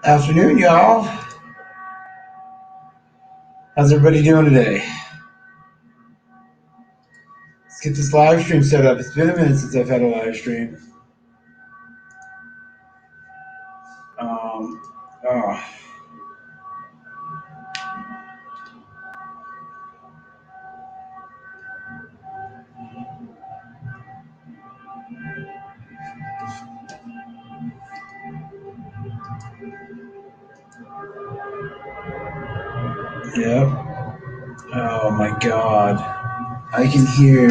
Afternoon, y'all. How's everybody doing today? Let's get this live stream set up. It's been a minute since I've had a live stream. Um, oh, yeah. Oh my god. I can hear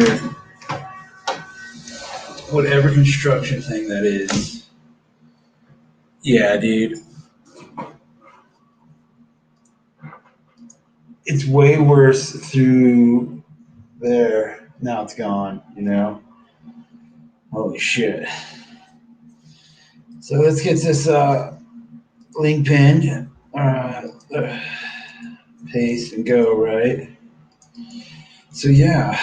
whatever construction thing that is. Yeah, dude. It's way worse through there. Now it's gone, you know? Holy shit. So let's get this link pinned. Paste and go, right? So yeah.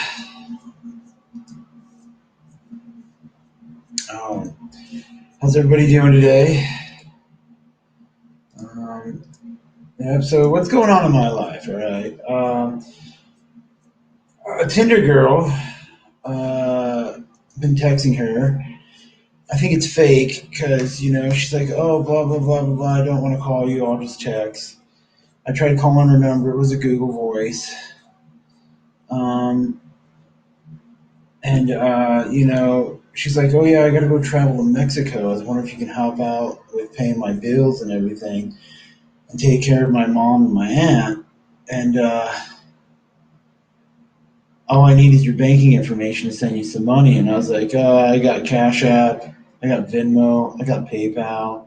Um, how's everybody doing today? Um, yeah, so what's going on in my life, all right? A Tinder girl, been texting her. I think it's fake because, she's like, oh, blah, blah, blah, blah, blah. I don't want to call you. I'll just text. I tried calling her number. It was a Google voice. Um, and she's like, oh, yeah, I got to go travel to Mexico. I was wondering if you can help out with paying my bills and everything and take care of my mom and my aunt. And all I need is your banking information to send you some money. And I was like, I got Cash App, I got Venmo, I got PayPal,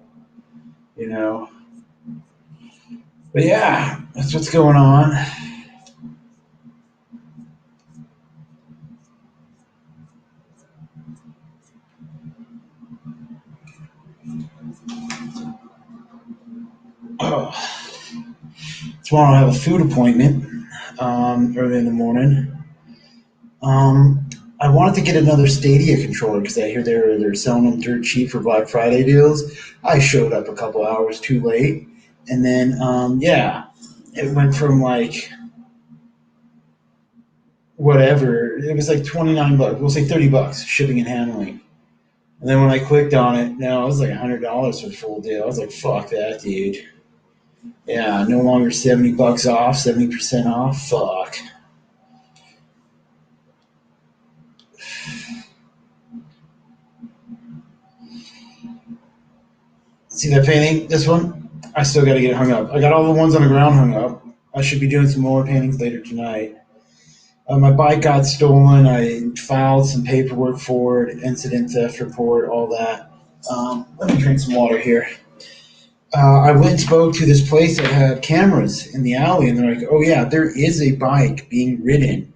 you know. But yeah, that's what's going on. Oh, tomorrow I have a food appointment early in the morning. Um, I wanted to get another Stadia controller because I hear they're selling them dirt cheap for Black Friday deals. I showed up a couple hours too late, and then yeah, it went from like whatever. It was like 29 bucks. We'll say $30 shipping and handling. And then when I clicked on it, no, it was like $100 for the full deal. I was like, fuck that, dude. Yeah, no longer 70 bucks off, 70% off. Fuck. See that painting? This one? I still got to get it hung up. I got all the ones on the ground hung up. I should be doing some more paintings later tonight. My bike got stolen. I filed some paperwork for it, incident theft report, all that. Let me drink some water here. I went and spoke to this place that had cameras in the alley, and they're like, "Oh yeah, there is a bike being ridden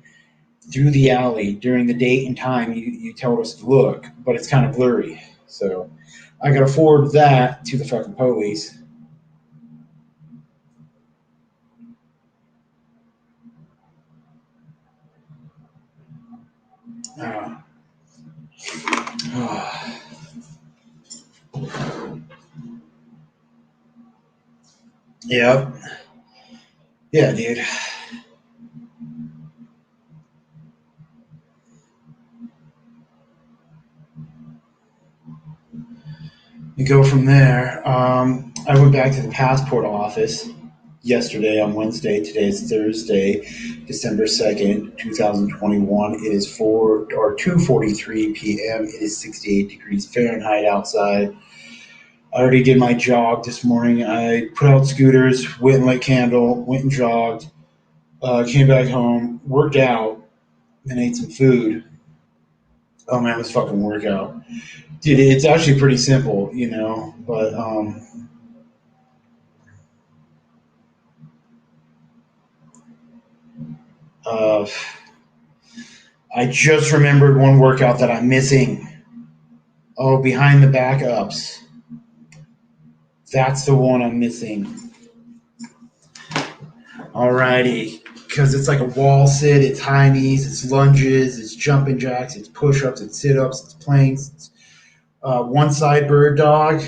through the alley during the date and time you told us to look, but it's kind of blurry." So I got to forward that to the fucking police. Uh, yeah, yeah, dude. You go from there. I went back to the passport office yesterday on Wednesday. Today is Thursday, December 2nd, 2021. It is 2:43 p.m. It is 68 degrees Fahrenheit outside. I already did my jog this morning. I put out scooters, went and lit candle, went and jogged, came back home, worked out, then ate some food. Oh man, this fucking workout. Dude, it's actually pretty simple, but uh, I just remembered one workout that I'm missing. Oh, behind the backups. That's the one I'm missing. Alrighty. Because it's like a wall sit, it's high knees, it's lunges, it's jumping jacks, it's push ups, it's sit ups, it's planks, it's one side bird dog.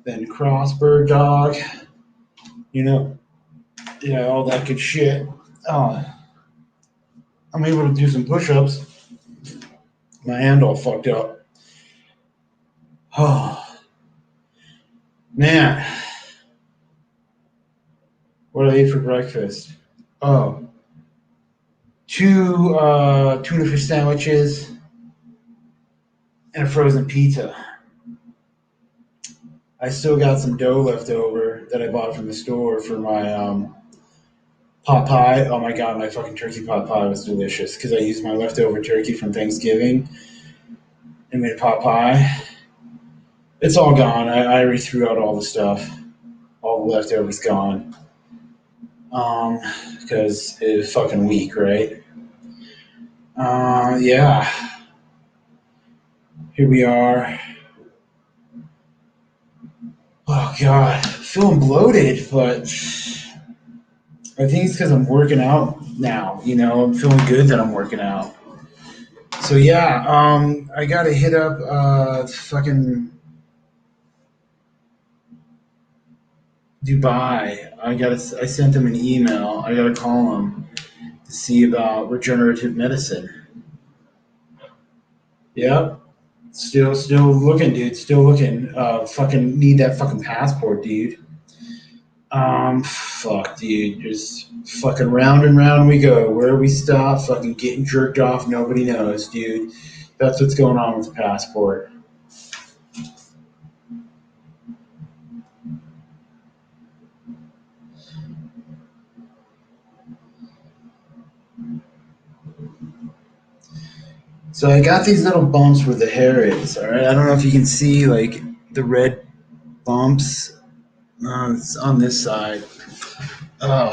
then Crossbird dog, you know, yeah, all that good shit. Oh, I'm able to do some push-ups. My hand all fucked up. Oh man, what did I eat for breakfast? Oh, two tuna fish sandwiches and a frozen pizza. I still got some dough left over that I bought from the store for my pot pie. Oh my god, my fucking turkey pot pie was delicious because I used my leftover turkey from Thanksgiving and made a pot pie. It's all gone. I already threw out all the stuff. All the leftovers gone. Um, because it's fucking weak, right? Yeah. Here we are. Oh god, feeling bloated, but I think it's because I'm working out now. You know, I'm feeling good that I'm working out. So yeah, I gotta hit up fucking Dubai. I sent them an email. I gotta call them to see about regenerative medicine. Yep. Still looking, dude. Still looking. Fucking need that fucking passport, dude. Fuck, dude. Just fucking round and round we go. Where we stop, fucking getting jerked off, nobody knows, dude. That's what's going on with the passport. So I got these little bumps where the hair is. All right. I don't know if you can see like the red bumps. It's on this side. Oh.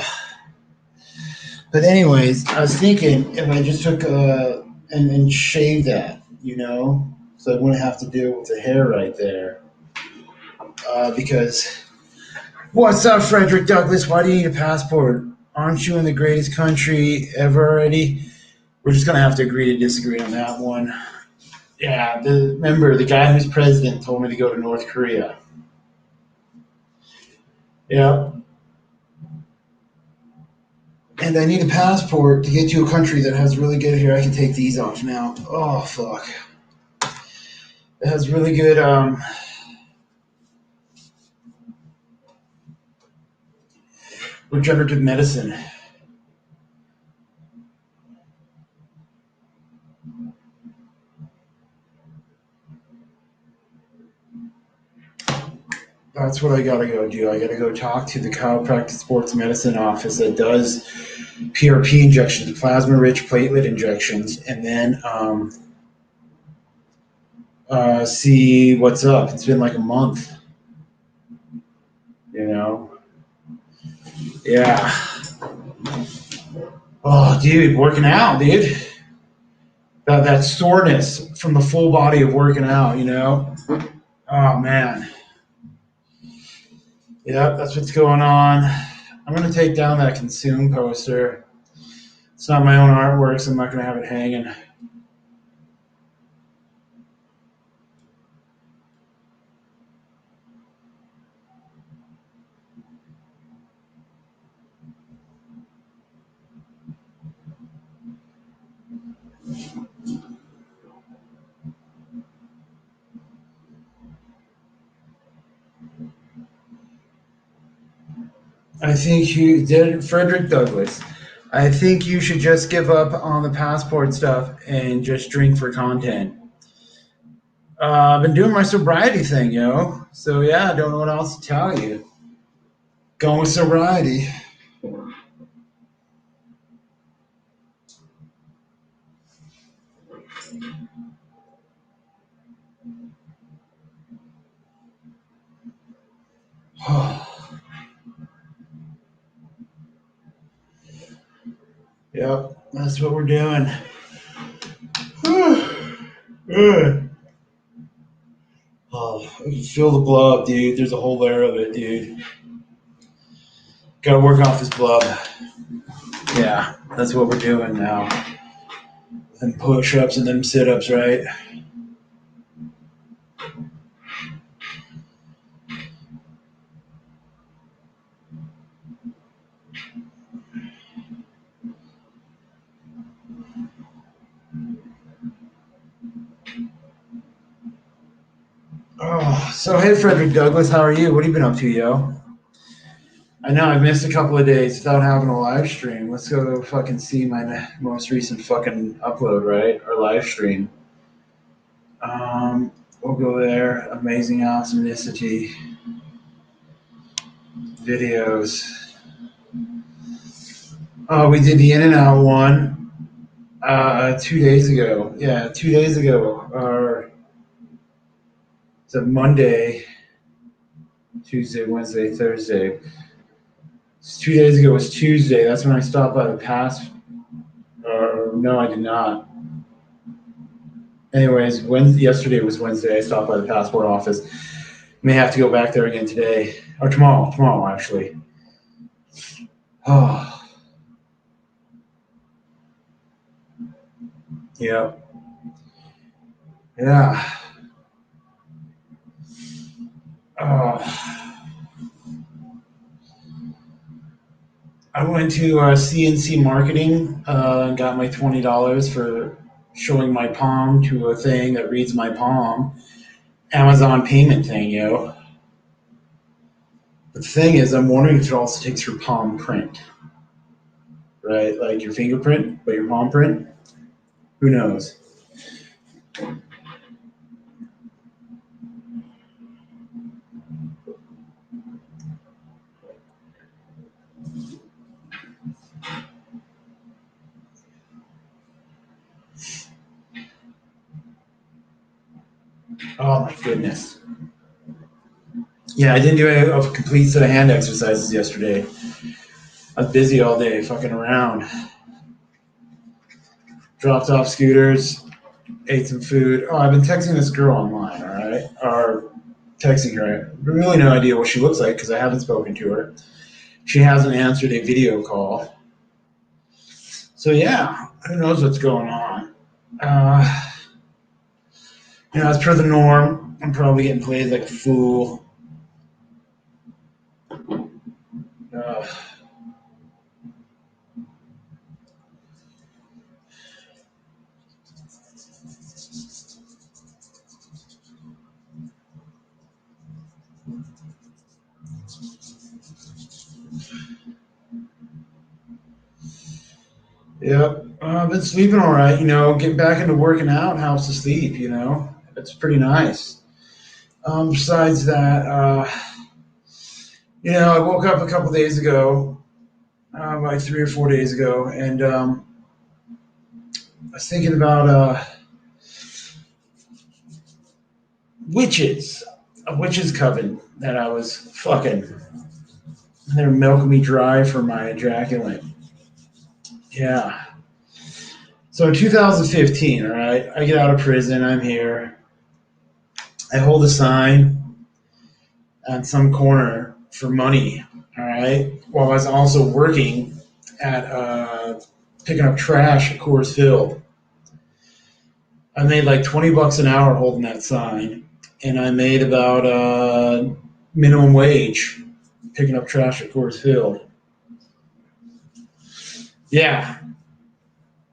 But anyways, I was thinking if I just took and shaved that, you know, so I wouldn't have to deal with the hair right there. Because what's up, Frederick Douglass? Why do you need a passport? Aren't you in the greatest country ever already? We're just gonna have to agree to disagree on that one. Yeah, remember the guy who's president told me to go to North Korea. Yeah, and I need a passport to get to a country that has really good here. I can take these off now. Oh fuck, it has really good regenerative medicine. That's what I gotta go do. I gotta go talk to the chiropractic sports medicine office that does PRP injections, plasma rich platelet injections, and then see what's up. It's been like a month, you know? Yeah. Oh, dude, working out, dude. That soreness from the full body of working out, you know? Oh, man. Yep, that's what's going on. I'm going to take down that consume poster. It's not my own artwork, so I'm not going to have it hanging. I think you did, Frederick Douglass. I think you should just give up on the passport stuff and just drink for content. I've been doing my sobriety thing, yo. So yeah, I don't know what else to tell you. Going with sobriety. Yep, that's what we're doing. Oh, I can feel the blood, dude. There's a whole layer of it, dude. Gotta work off this blood. Yeah, that's what we're doing now. And push ups and them sit ups, right? Oh, so hey, Frederick Douglass, how are you? What have you been up to, yo? I know I've missed a couple of days without having a live stream. Let's go fucking see my most recent fucking upload, right? Or live stream. We'll go there. Amazing awesomenicity videos. Oh, we did the In and Out one 2 days ago. Yeah, 2 days ago. Or it's a Monday, Tuesday, Wednesday, Thursday. 2 days ago was Tuesday. That's when I stopped by the pass. No, I did not. Anyways, yesterday was Wednesday. I stopped by the passport office. May have to go back there again today or tomorrow. Tomorrow, actually. Oh, yeah, yeah. Oh, I went to CNC Marketing and got my $20 for showing my palm to a thing that reads my palm. Amazon payment thing, yo. But the thing is, I'm wondering if it also takes your palm print, right? Like your fingerprint, but your palm print. Who knows? Oh my goodness. Yeah, I didn't do a complete set of hand exercises yesterday. I was busy all day, fucking around. Dropped off scooters, ate some food. Oh, I've been texting this girl online, all right? Or texting her. I have really no idea what she looks like because I haven't spoken to her. She hasn't answered a video call. So, yeah, who knows what's going on? Uh, as per the norm, I'm probably getting played like a fool. Uh, Yep. I've been sleeping all right. Getting back into working out helps to sleep. It's pretty nice. Besides that, I woke up a couple days ago, like 3 or 4 days ago, and I was thinking about witches, a witch's coven that I was fucking. They're milking me dry for my ejaculate. Yeah. So in 2015, all right, I get out of prison. I'm here. I hold a sign on some corner for money, all right, while I was also working at picking up trash at Coors Field. I made like $20 an hour holding that sign, and I made about minimum wage picking up trash at Coors Field. Yeah.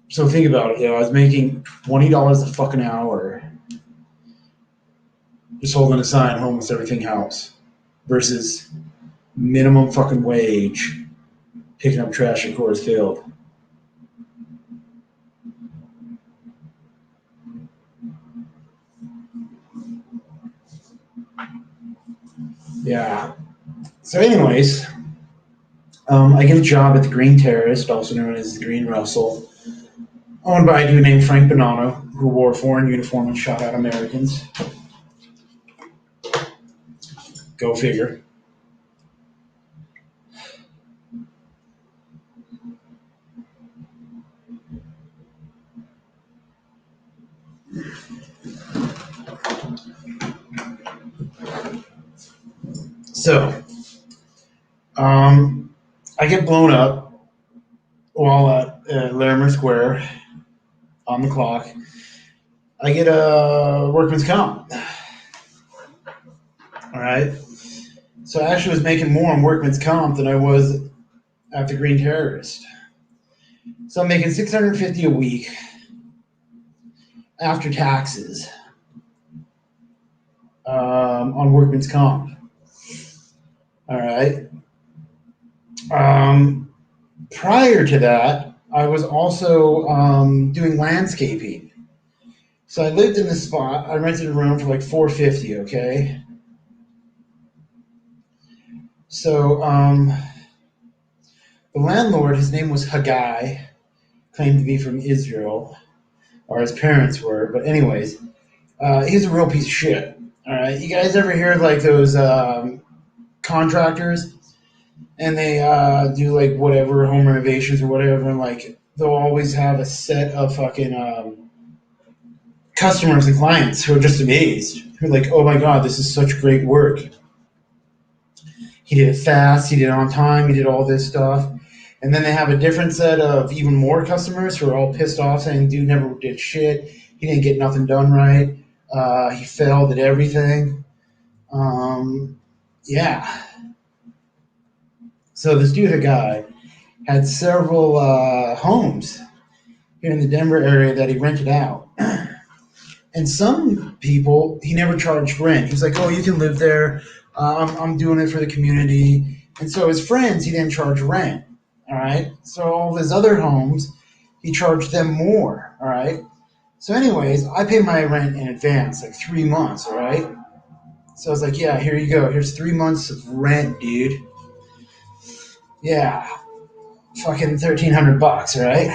So think about it. I was making $20 a fucking hour just holding a sign, homeless everything house, versus minimum fucking wage picking up trash at Coors Field. Yeah. So, anyways, I get a job at the Green Terrorist, also known as the Green Russell, owned by a dude named Frank Bonanno, who wore a foreign uniform and shot at Americans. Go figure. So, um, I get blown up while at Larimer Square on the clock. I get a workman's comp. All right. So I actually was making more on workman's comp than I was at the Green Terrorist. So I'm making 650 a week after taxes. on workman's comp. All right. Um, Prior to that, I was also doing landscaping. So I lived in this spot. I rented a room for like 450. Okay. So the landlord, his name was Haggai, claimed to be from Israel, or his parents were. But anyways, he's a real piece of shit. All right. You guys ever hear like those contractors? And they do like whatever home renovations or whatever, and like they'll always have a set of fucking customers and clients who are just amazed, who are like, "Oh my god, this is such great work. He did it fast. He did it on time. He did all this stuff." And then they have a different set of even more customers who are all pissed off, saying, "Dude never did shit. He didn't get nothing done right. He failed at everything." Um, yeah. So this dude, a guy, had several homes here in the Denver area that he rented out. And some people, he never charged rent. He's like, "Oh, you can live there. I'm doing it for the community." And so his friends, he didn't charge rent. All right. So all of his other homes, he charged them more. All right. So, anyways, I pay my rent in advance, like 3 months. All right. So I was like, "Yeah, here you go. Here's 3 months of rent, dude." Yeah, fucking $1,300. All right.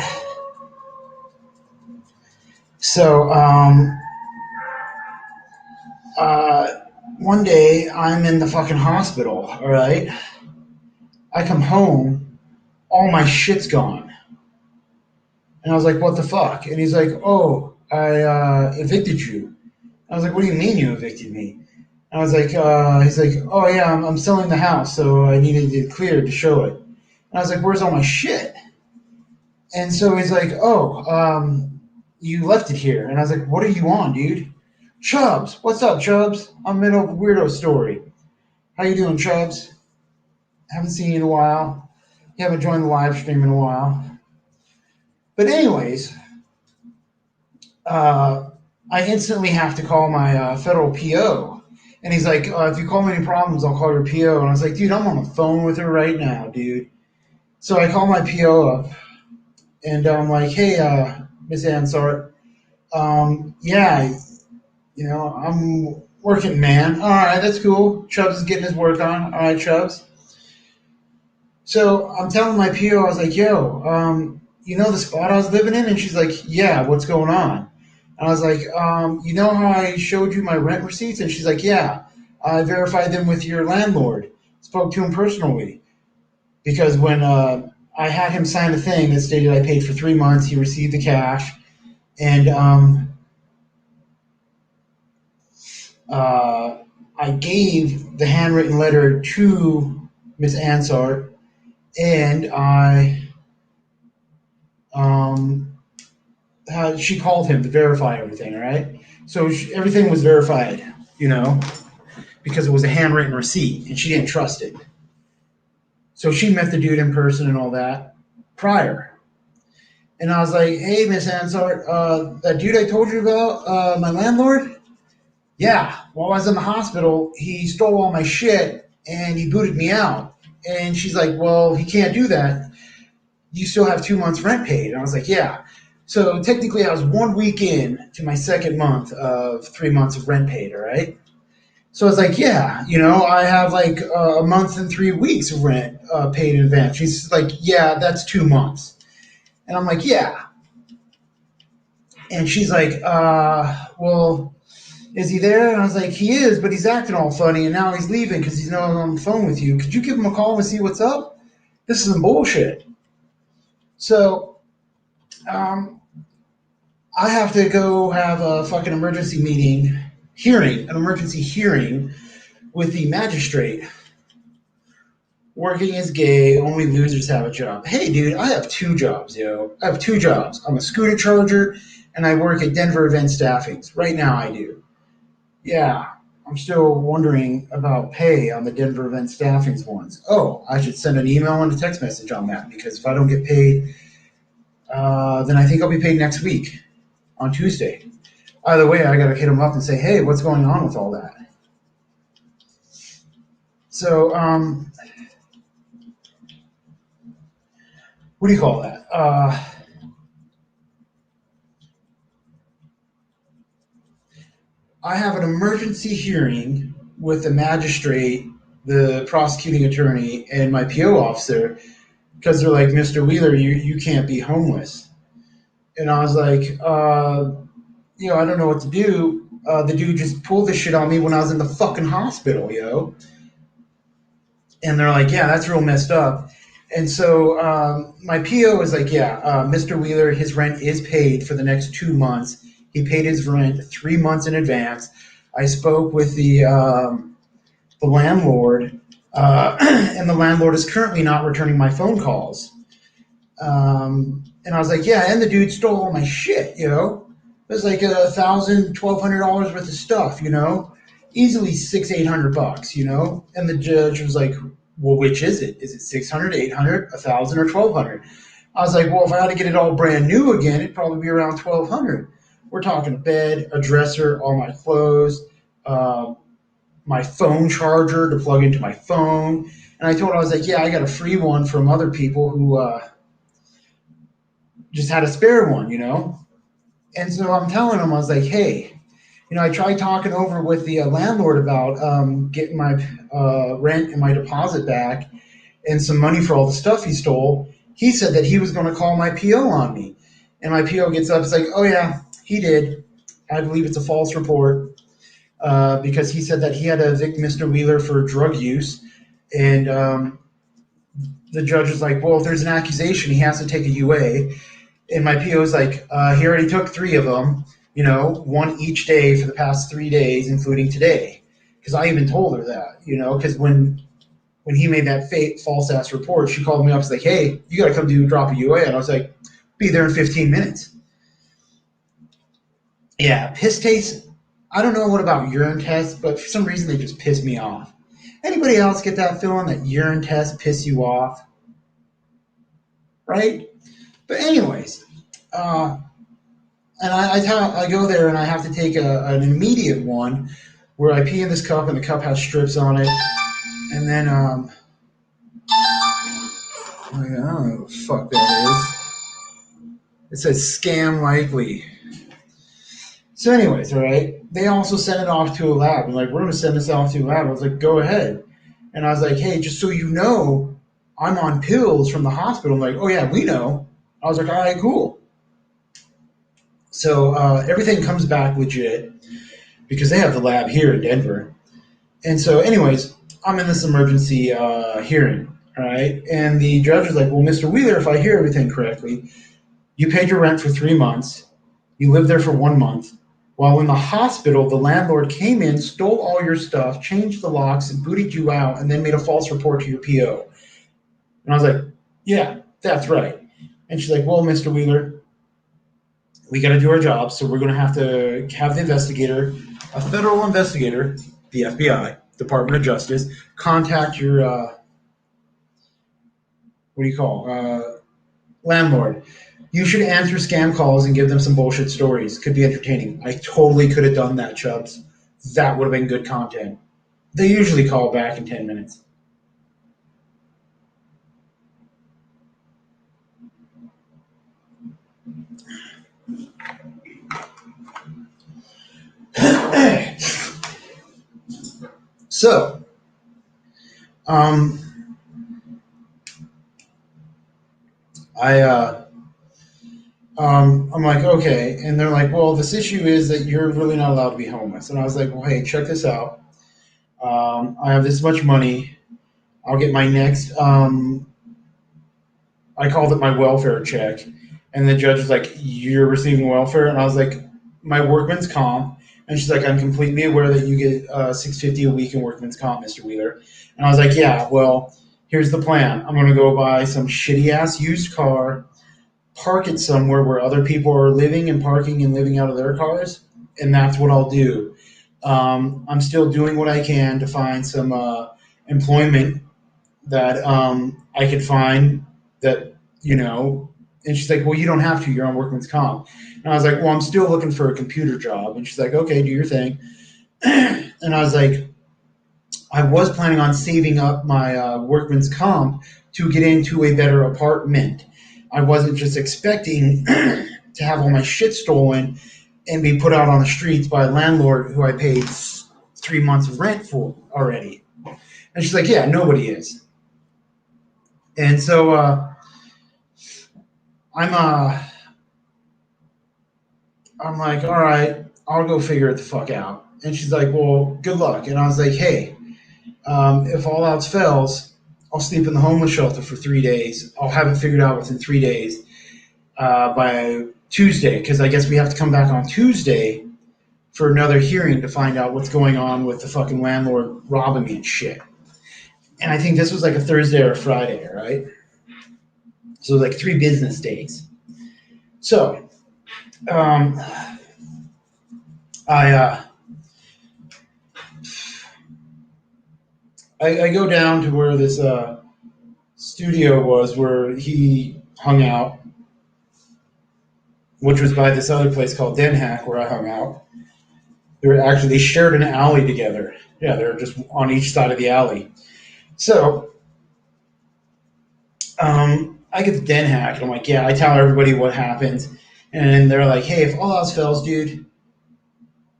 So, uh, one day I'm in the fucking hospital, all right? I come home, all my shit's gone. And I was like, "What the fuck?" And he's like, "Oh, I evicted you." I was like, "What do you mean you evicted me?" And I was like, he's like, "Oh yeah, I'm selling the house, so I needed it cleared to show it." And I was like, "Where's all my shit?" And so he's like, "Oh, you left it here." And I was like, "What are you on, dude?" "Chubbs, what's up, Chubbs? I'm in a weirdo story. How you doing, Chubbs? Haven't seen you in a while. You haven't joined the live stream in a while." But anyways, uh, I instantly have to call my federal PO. And he's like, "If you call me any problems, I'll call your PO." And I was like, "Dude, I'm on the phone with her right now, dude." So I call my PO up, and I'm like, "Hey, Miss Ansart, yeah, I'm working, man." "All right, that's cool. Chubbs is getting his work on. All right, Chubbs." So I'm telling my PO, I was like, "Yo, you know the spot I was living in?" And she's like, "Yeah, what's going on?" And I was like, "You know how I showed you my rent receipts?" And she's like, "Yeah, I verified them with your landlord. Spoke to him personally." Because when I had him sign a thing that stated I paid for 3 months, he received the cash, and I gave the handwritten letter to Miss Ansart, and um, she called him to verify everything. All right, so everything was verified, you know, because it was a handwritten receipt, and she didn't trust it. So she met the dude in person and all that prior. And I was like, "Hey, Miss Ansart, that dude I told you about, my landlord? Yeah, while I was in the hospital, he stole all my shit and he booted me out." And she's like, "Well, he can't do that. You still have 2 months rent paid." And I was like, "Yeah." So technically, I was 1 week in to my second month of 3 months of rent paid, all right? So I was like, "Yeah, I have like a month and 3 weeks of rent paid in advance." She's like, "Yeah, that's 2 months." And I'm like, "Yeah." And she's like, "Well, is he there?" And I was like, "He is, but he's acting all funny, and now he's leaving because he's not on the phone with you. Could you give him a call and see what's up? This is some bullshit." So um, I have to go have a fucking an emergency hearing with the magistrate. Working is gay, only losers have a job. Hey, dude, I have two jobs, yo. I have two jobs. I'm a scooter charger, and I work at Denver Event Staffings. Right now, I do. Yeah, I'm still wondering about pay on the Denver Event Staffings ones. Oh, I should send an email and a text message on that, because if I don't get paid, then I think I'll be paid next week on Tuesday. Either way, I got to hit them up and say, "Hey, what's going on with all that?" So, what do you call that? I have an emergency hearing with the magistrate, the prosecuting attorney, and my PO officer because they're like, Mr. Wheeler, you can't be homeless. And I was like, I don't know what to do. The dude just pulled this shit on me when I was in the fucking hospital, yo. And they're like, yeah, that's real messed up. And so my PO is like, yeah, Mr. Wheeler, his rent is paid for the next 2 months. He paid his rent 3 months in advance. I spoke with the landlord, and the landlord is currently not returning my phone calls. And I was like, yeah, and the dude stole all my shit, you know? It was like $1,000, $1,200 worth of stuff, you know? Easily $600, $800, you know? And the judge was like, well, which is it? Is it 600, 800, 1,000, or 1,200? I was like, well, if I had to get it all brand new again, it'd probably be around 1,200. We're talking a bed, a dresser, all my clothes, uh, my phone charger to plug into my phone. And I told her, I was like, yeah, I got a free one from other people who just had a spare one, you know? And so I'm telling him, I was like, hey, I tried talking over with the landlord about getting my rent and my deposit back and some money for all the stuff he stole. He said that he was going to call my PO on me. And my PO gets up, it's like, oh, yeah, he did. I believe it's a false report because he said that he had to evict Mr. Wheeler for drug use. And the judge was like, well, if there's an accusation, he has to take a UA. And my PO was like, he already took three of them, one each day for the past 3 days, including today. Because I even told her that, because when he made that fake false ass report, she called me up and was like, hey, you got to come drop a UA. And I was like, be there in 15 minutes. Yeah, piss taste. I don't know what about urine tests, but for some reason they just piss me off. Anybody else get that feeling that urine tests piss you off? Right? But anyways, uh, and I go there and I have to take an immediate one where I pee in this cup and the cup has strips on it, and then I don't know what the fuck that is. It says scam likely. So, anyways, all right. They also sent it off to a lab. And like, we're gonna send this off to a lab. I was like, go ahead. And I was like, hey, just so you know, I'm on pills from the hospital. I'm like, oh yeah, we know. I was like, all right, cool. So everything comes back legit because they have the lab here in Denver. And so, anyways, I'm in this emergency hearing, all right? And the judge was like, well, Mr. Wheeler, if I hear everything correctly, you paid your rent for 3 months. You lived there for 1 month. While in the hospital, the landlord came in, stole all your stuff, changed the locks, and booted you out, and then made a false report to your PO. And I was like, yeah, that's right. And she's like, well, Mr. Wheeler, we got to do our job, so we're going to have the investigator, a federal investigator, the FBI, Department of Justice, contact your what do you call landlord. You should answer scam calls and give them some bullshit stories. Could be entertaining. I totally could have done that, Chubbs. That would have been good content. They usually call back in 10 minutes. So, um, I'm like, okay. And they're like, well, this issue is that you're really not allowed to be homeless. And I was like, well, hey, check this out. I have this much money. I'll get my next, I called it my welfare check. And the judge was like, you're receiving welfare? And I was like, my workman's comp. And she's like, I'm completely aware that you get $650 a week in workman's comp, Mr. Wheeler. And I was like, yeah, well, here's the plan. I'm going to go buy some shitty ass used car, park it somewhere where other people are living and parking and living out of their cars, and that's what I'll do. I'm still doing what I can to find some employment that I could find that, and she's like, well, you don't have to. You're on workman's comp. And I was like, well, I'm still looking for a computer job. And she's like, okay, do your thing. And I was like, I was planning on saving up my workman's comp to get into a better apartment. I wasn't just expecting to have all my shit stolen and be put out on the streets by a landlord who I paid 3 months of rent for already. And she's like, yeah, nobody is. And so I'm I'm like, all right, I'll go figure it the fuck out. And she's like, well, good luck. And I was like, hey, if all else fails, I'll sleep in the homeless shelter for 3 days. I'll have it figured out within 3 days by Tuesday, because I guess we have to come back on Tuesday for another hearing to find out what's going on with the fucking landlord robbing me and shit. And I think this was like a Thursday or a Friday, right? So like 3 business days. So um, I, uh, I go down to where this studio was, where he hung out, which was by this other place called Den Hack, where I hung out. They shared an alley together. Yeah, they're just on each side of the alley. So I get the Den Hack, and I'm like, yeah, I tell everybody what happens. And they're like, hey, if all else fails, dude,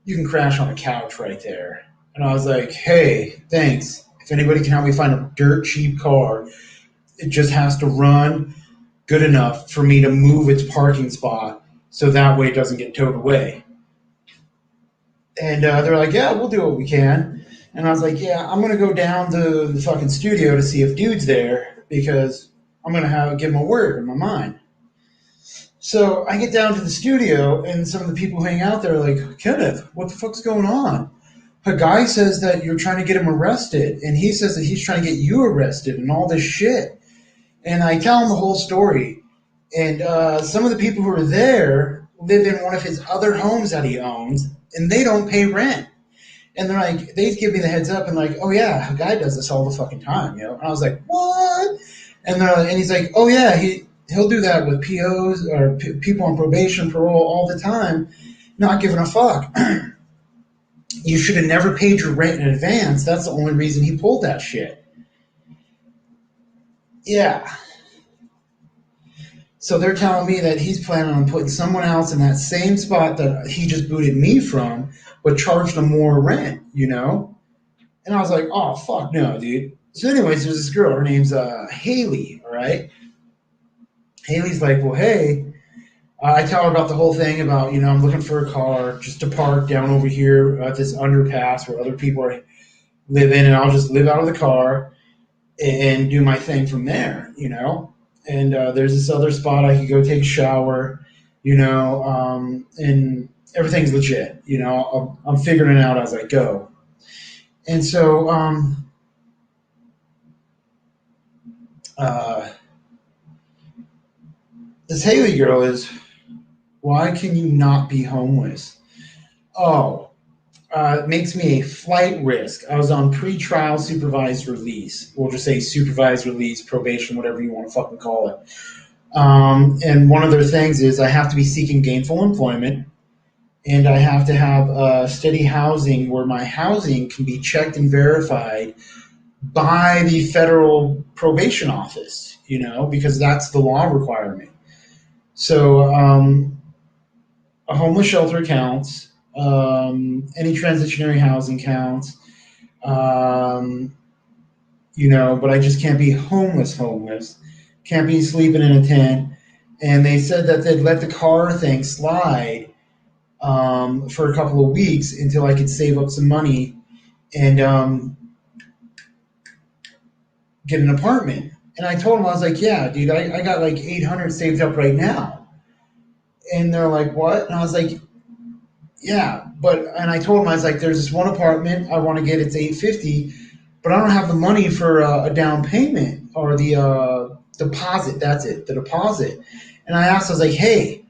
you can crash on the couch right there. And I was like, hey, thanks. If anybody can help me find a dirt cheap car, it just has to run good enough for me to move its parking spot so that way it doesn't get towed away. And they're like, yeah, we'll do what we can. And I was like, yeah, I'm going to go down to the fucking studio to see if dude's there, because I'm going to give him a word in my mind. So I get down to the studio, and some of the people who hang out there are like, Kenneth, what the fuck's going on? A guy says that you're trying to get him arrested, and he says that he's trying to get you arrested and all this shit. And I tell him the whole story. And some of the people who are there live in one of his other homes that he owns, and they don't pay rent. And they're like, they give me the heads up and like, oh yeah, a guy does this all the fucking time, you know? And I was like, what? And he's like, oh yeah, he'll do that with POs or people on probation, parole all the time, not giving a fuck. You should have never paid your rent in advance. That's the only reason he pulled that shit. Yeah. So they're telling me that he's planning on putting someone else in that same spot that he just booted me from, but charged them more rent, you know? And I was like, oh, fuck no, dude. So anyways, there's this girl. Her name's Haley, all right? Haley's like, well, hey. I tell her about the whole thing about, I'm looking for a car just to park down over here at this underpass where other people live in, and I'll just live out of the car and do my thing from there, And there's this other spot I could go take a shower, and everything's legit, I'm figuring it out as I go. And so this Haley girl is, why can you not be homeless? Oh, it makes me a flight risk. I was on pre-trial supervised release. We'll just say supervised release, probation, whatever you want to fucking call it. And one of their things is I have to be seeking gainful employment, and I have to have steady housing where my housing can be checked and verified by the federal probation office, because that's the law requirement. So a homeless shelter counts. Any transitionary housing counts. But I just can't be homeless. Can't be sleeping in a tent. And they said that they'd let the car thing slide for a couple of weeks until I could save up some money and get an apartment. And I told them, I was like, yeah, dude, I got like 800 saved up right now. And they're like, what? And I was like, yeah, and I told them, I was like, there's this one apartment I want to get, it's $850, but I don't have the money for a down payment or the deposit. That's it, the deposit. And I asked, I was like, hey,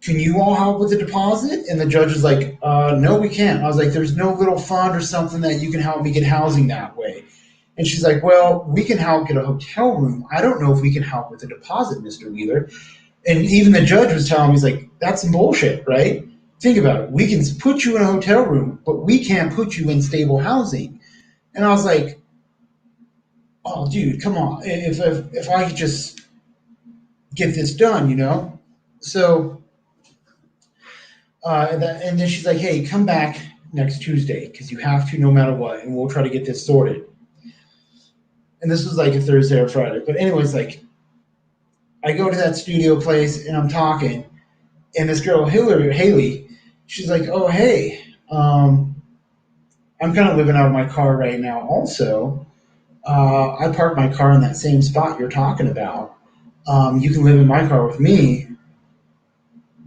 can you all help with the deposit? And the judge was like, no, we can't. I was like, there's no little fund or something that you can help me get housing that way. And she's like, well, we can help get a hotel room. I don't know if we can help with the deposit, Mr. Wheeler. And even the judge was telling me, he's like, that's some bullshit, right? Think about it. We can put you in a hotel room, but we can't put you in stable housing. And I was like, oh, dude, come on. If I could just get this done, you know? So, and then she's like, hey, come back next Tuesday because you have to no matter what, and we'll try to get this sorted. And this was like a Thursday or Friday. But, anyways, like, I go to that studio place and I'm talking, and this girl, Haley, she's like, oh, hey, I'm kind of living out of my car right now also. I parked my car in that same spot you're talking about. You can live in my car with me,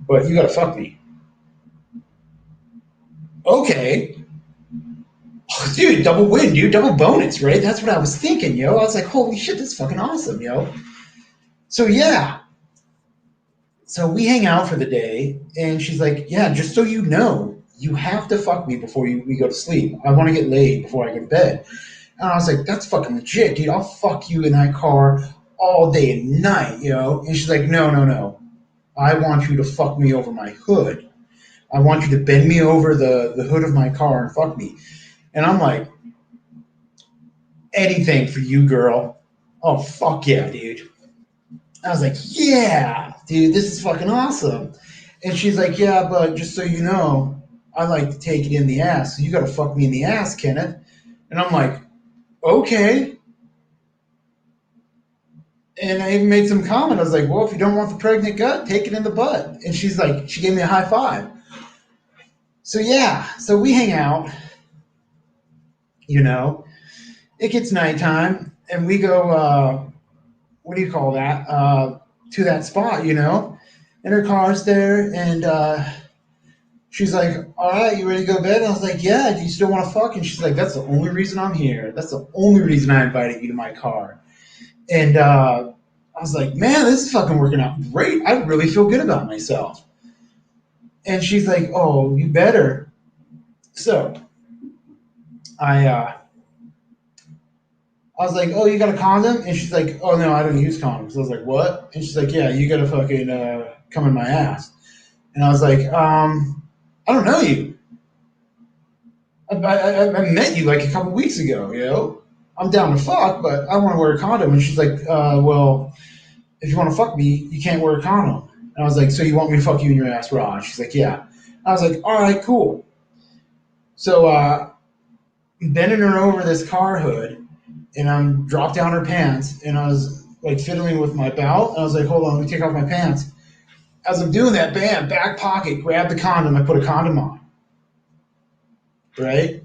but you gotta fuck me. Okay. Oh, dude, double win, dude, double bonus, right? That's what I was thinking, yo. I was like, holy shit, that's fucking awesome, yo. So yeah, so we hang out for the day, and she's like, yeah, just so you know, you have to fuck me before we go to sleep. I want to get laid before I go to bed. And I was like, that's fucking legit, dude. I'll fuck you in that car all day and night, yo. And she's like, no, no, no. I want you to fuck me over my hood. I want you to bend me over the hood of my car and fuck me. And I'm like, anything for you, girl. Oh, fuck yeah, dude. I was like, yeah, dude, this is fucking awesome. And she's like, yeah, but just so you know, I like to take it in the ass. So you got to fuck me in the ass, Kenneth. And I'm like, okay. And I even made some comment. I was like, well, if you don't want the pregnant gut, take it in the butt. And she's like, she gave me a high five. So yeah, so we hang out, you know, it gets nighttime and we go, what do you call that? To that spot, you know, and her car's there. And she's like, all right, you ready to go to bed? And I was like, yeah, do you still want to fuck? And she's like, that's the only reason I'm here. That's the only reason I invited you to my car. And I was like, man, this is fucking working out great. I really feel good about myself. And she's like, oh, you better. So I I was like, oh, you got a condom? And she's like, oh, no, I don't use condoms. I was like, what? And she's like, yeah, you got to fucking come in my ass. And I was like, I don't know you. I met you like a couple weeks ago, you know? I'm down to fuck, but I want to wear a condom. And she's like, well, if you want to fuck me, you can't wear a condom. And I was like, so you want me to fuck you in your ass raw? She's like, yeah. I was like, all right, cool. So bending her over this car hood, and I'm dropped down her pants, and I was like fiddling with my belt. And I was like, hold on, let me take off my pants. As I'm doing that, bam, back pocket, grab the condom. I put a condom on, right?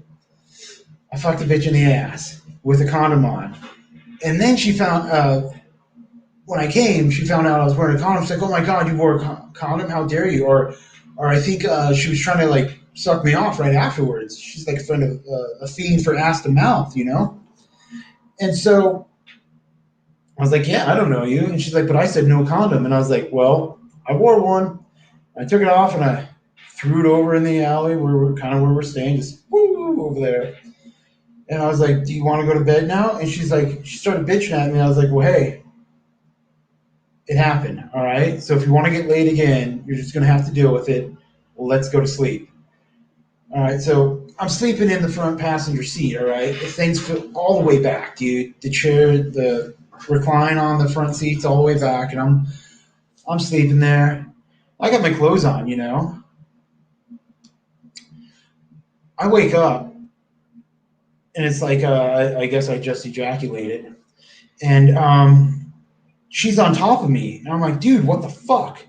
I fucked the bitch in the ass with a condom on. And then she found, when I came, she found out I was wearing a condom. She's like, oh my God, you wore a condom? How dare you? Or I think she was trying to like suck me off right afterwards. She's like a fiend for ass to mouth, you know? And so I was like, yeah, I don't know you. And she's like, but I said no condom. And I was like, well, I wore one. I took it off and I threw it over in the alley where we're kind of where we're staying, just woo over there. And I was like, do you want to go to bed now? And she's like, she started bitching at me. I was like, well, hey, it happened. All right. So if you want to get laid again, you're just going to have to deal with it. Well, let's go to sleep. All right. So I'm sleeping in the front passenger seat. All right. The thing's all the way back, dude. The chair, the recline on the front seat's all the way back. And I'm sleeping there. I got my clothes on, you know. I wake up and it's like, I guess I just ejaculated. And she's on top of me. And I'm like, dude, what the fuck?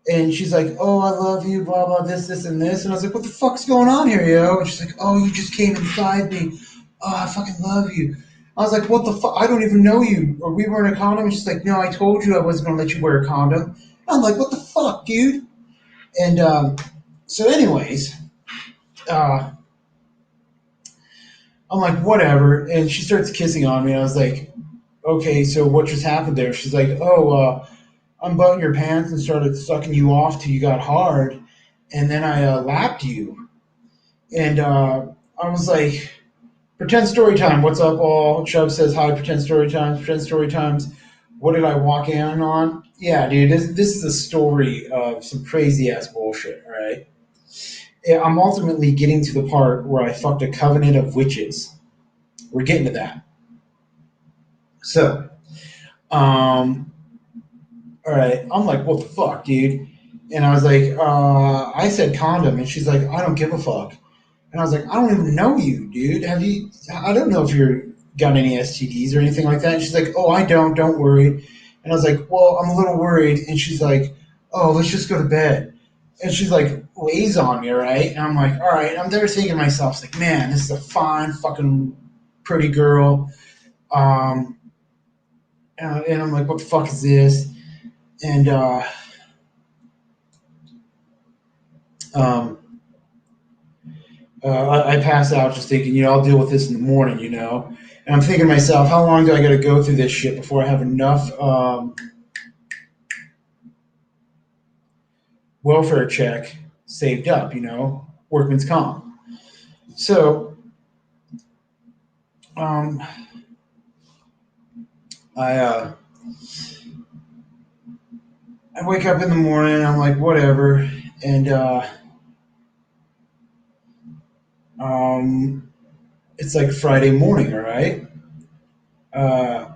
And she's like, oh, I love you, blah, blah, this, and this. And I was like, what the fuck's going on here, yo? And she's like, oh, you just came inside me. Oh, I fucking love you. I was like, what the fuck? I don't even know you. Are we wearing a condom? And she's like, no, I told you I wasn't going to let you wear a condom. I'm like, what the fuck, dude? And so, anyways, uh, I'm like, whatever. And she starts kissing on me. I was like, okay, so what just happened there? She's like, oh, unbuttoned your pants and started sucking you off till you got hard. And then I lapped you. And I was like, pretend story time. What's up, all? Chubb says, hi, pretend story times. Pretend story times. What did I walk in on? Yeah, dude, this is a story of some crazy ass bullshit, right? I'm ultimately getting to the part where I fucked a covenant of witches. We're getting to that. So, um, all right. I'm like, what the fuck, dude? And I was like, I said condom, and she's like, I don't give a fuck. And I was like, I don't even know you, dude. Have you? I don't know if you're got any STDs or anything like that. And she's like, oh, I don't. Don't worry. And I was like, well, I'm a little worried. And she's like, oh, let's just go to bed. And she's like, lays on me, right? And I'm like, all right. I'm there thinking to myself, like, man, this is a fine, fucking pretty girl. Um, and I'm like, what the fuck is this? And um, I pass out just thinking, I'll deal with this in the morning. And I'm thinking to myself, how long do I got to go through this shit before I have enough welfare check saved up, workman's comp. So um, I I wake up in the morning. I'm like, whatever, and um, it's like Friday morning, all right. Uh,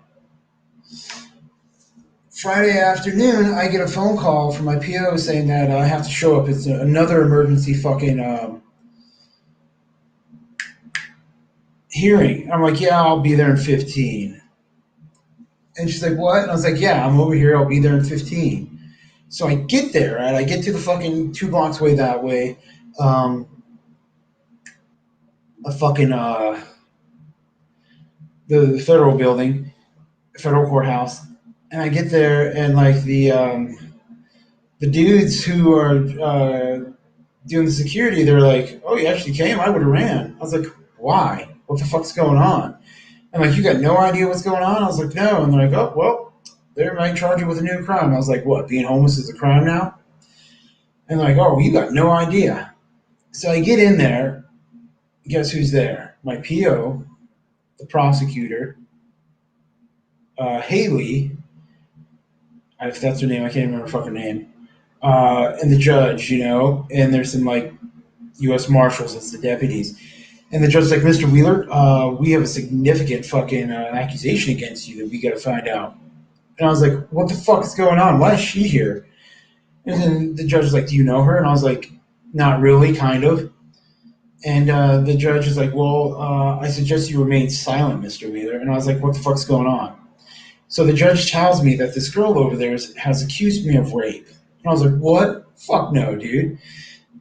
Friday afternoon, I get a phone call from my PO saying that I have to show up. It's another emergency fucking hearing. I'm like, yeah, I'll be there in 15. And she's like, what? And I was like, yeah, I'm over here. I'll be there in 15. So I get there, right? I get to the fucking 2 blocks away that way. Um, a fucking, the federal building, federal courthouse. And I get there, and like the dudes who are doing the security, they're like, oh, you actually came? I would have ran. I was like, why? What the fuck's going on? And like, you got no idea what's going on? I was like, no. And they're like, oh, well, they might charge you with a new crime. I was like, what? Being homeless is a crime now? And they're like, oh, you got no idea. So I get in there. Guess who's there? My PO, the prosecutor, Haley, if that's her name, I can't remember her fucking name, and the judge, and there's some like U.S. Marshals, it's the deputies. And the judge's like, Mr. Wheeler, we have a significant fucking accusation against you that we got to find out. And I was like, what the fuck is going on? Why is she here? And then the judge was like, do you know her? And I was like, not really, kind of. And the judge is like, well, I suggest you remain silent, Mr. Wheeler. And I was like, what the fuck's going on? So the judge tells me that this girl over there has accused me of rape. And I was like, what? Fuck no, dude.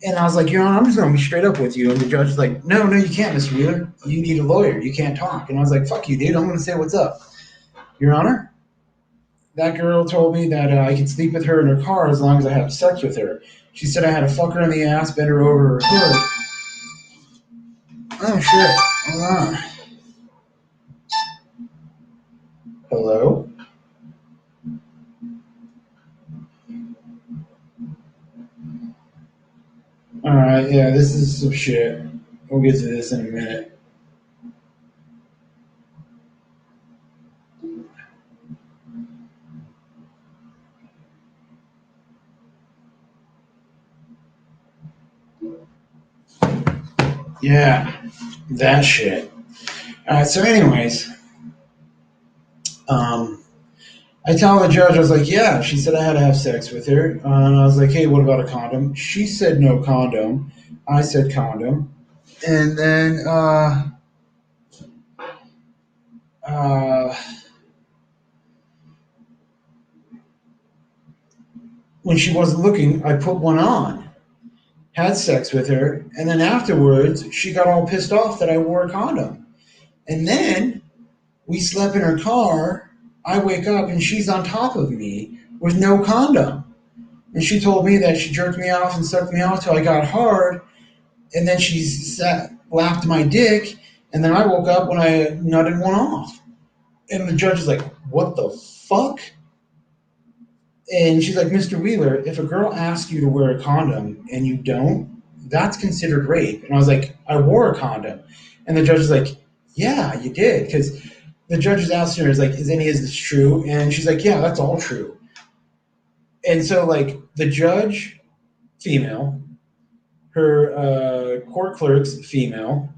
And I was like, Your Honor, I'm just going to be straight up with you. And the judge is like, no, you can't, Mr. Wheeler. You need a lawyer. You can't talk. And I was like, fuck you, dude. I'm going to say what's up. Your Honor, that girl told me that I could sleep with her in her car as long as I have sex with her. She said I had to fuck her in the ass, bend her over her hood. Oh, shit. Hold on. Hello? All right, yeah, this is some shit. We'll get to this in a minute. Yeah, that shit. All right, so, anyways, um, I tell the judge, I was like, yeah, she said I had to have sex with her. And I was like, hey, what about a condom? She said no condom. I said condom. And then uh, when she wasn't looking, I put one on, had sex with her, and then afterwards, she got all pissed off that I wore a condom. And then we slept in her car. I wake up and she's on top of me with no condom. And she told me that she jerked me off and sucked me off till I got hard. And then she lapped my dick. And then I woke up when I nutted one off. And the judge is like, what the fuck? And she's like, Mr. Wheeler, if a girl asks you to wear a condom and you don't, that's considered rape. And I was like, I wore a condom. And the judge is like, yeah, you did. Because the judge is asking her, is like, is any of this true? And she's like, yeah, that's all true. And so, like, the judge, female, her court clerk's female,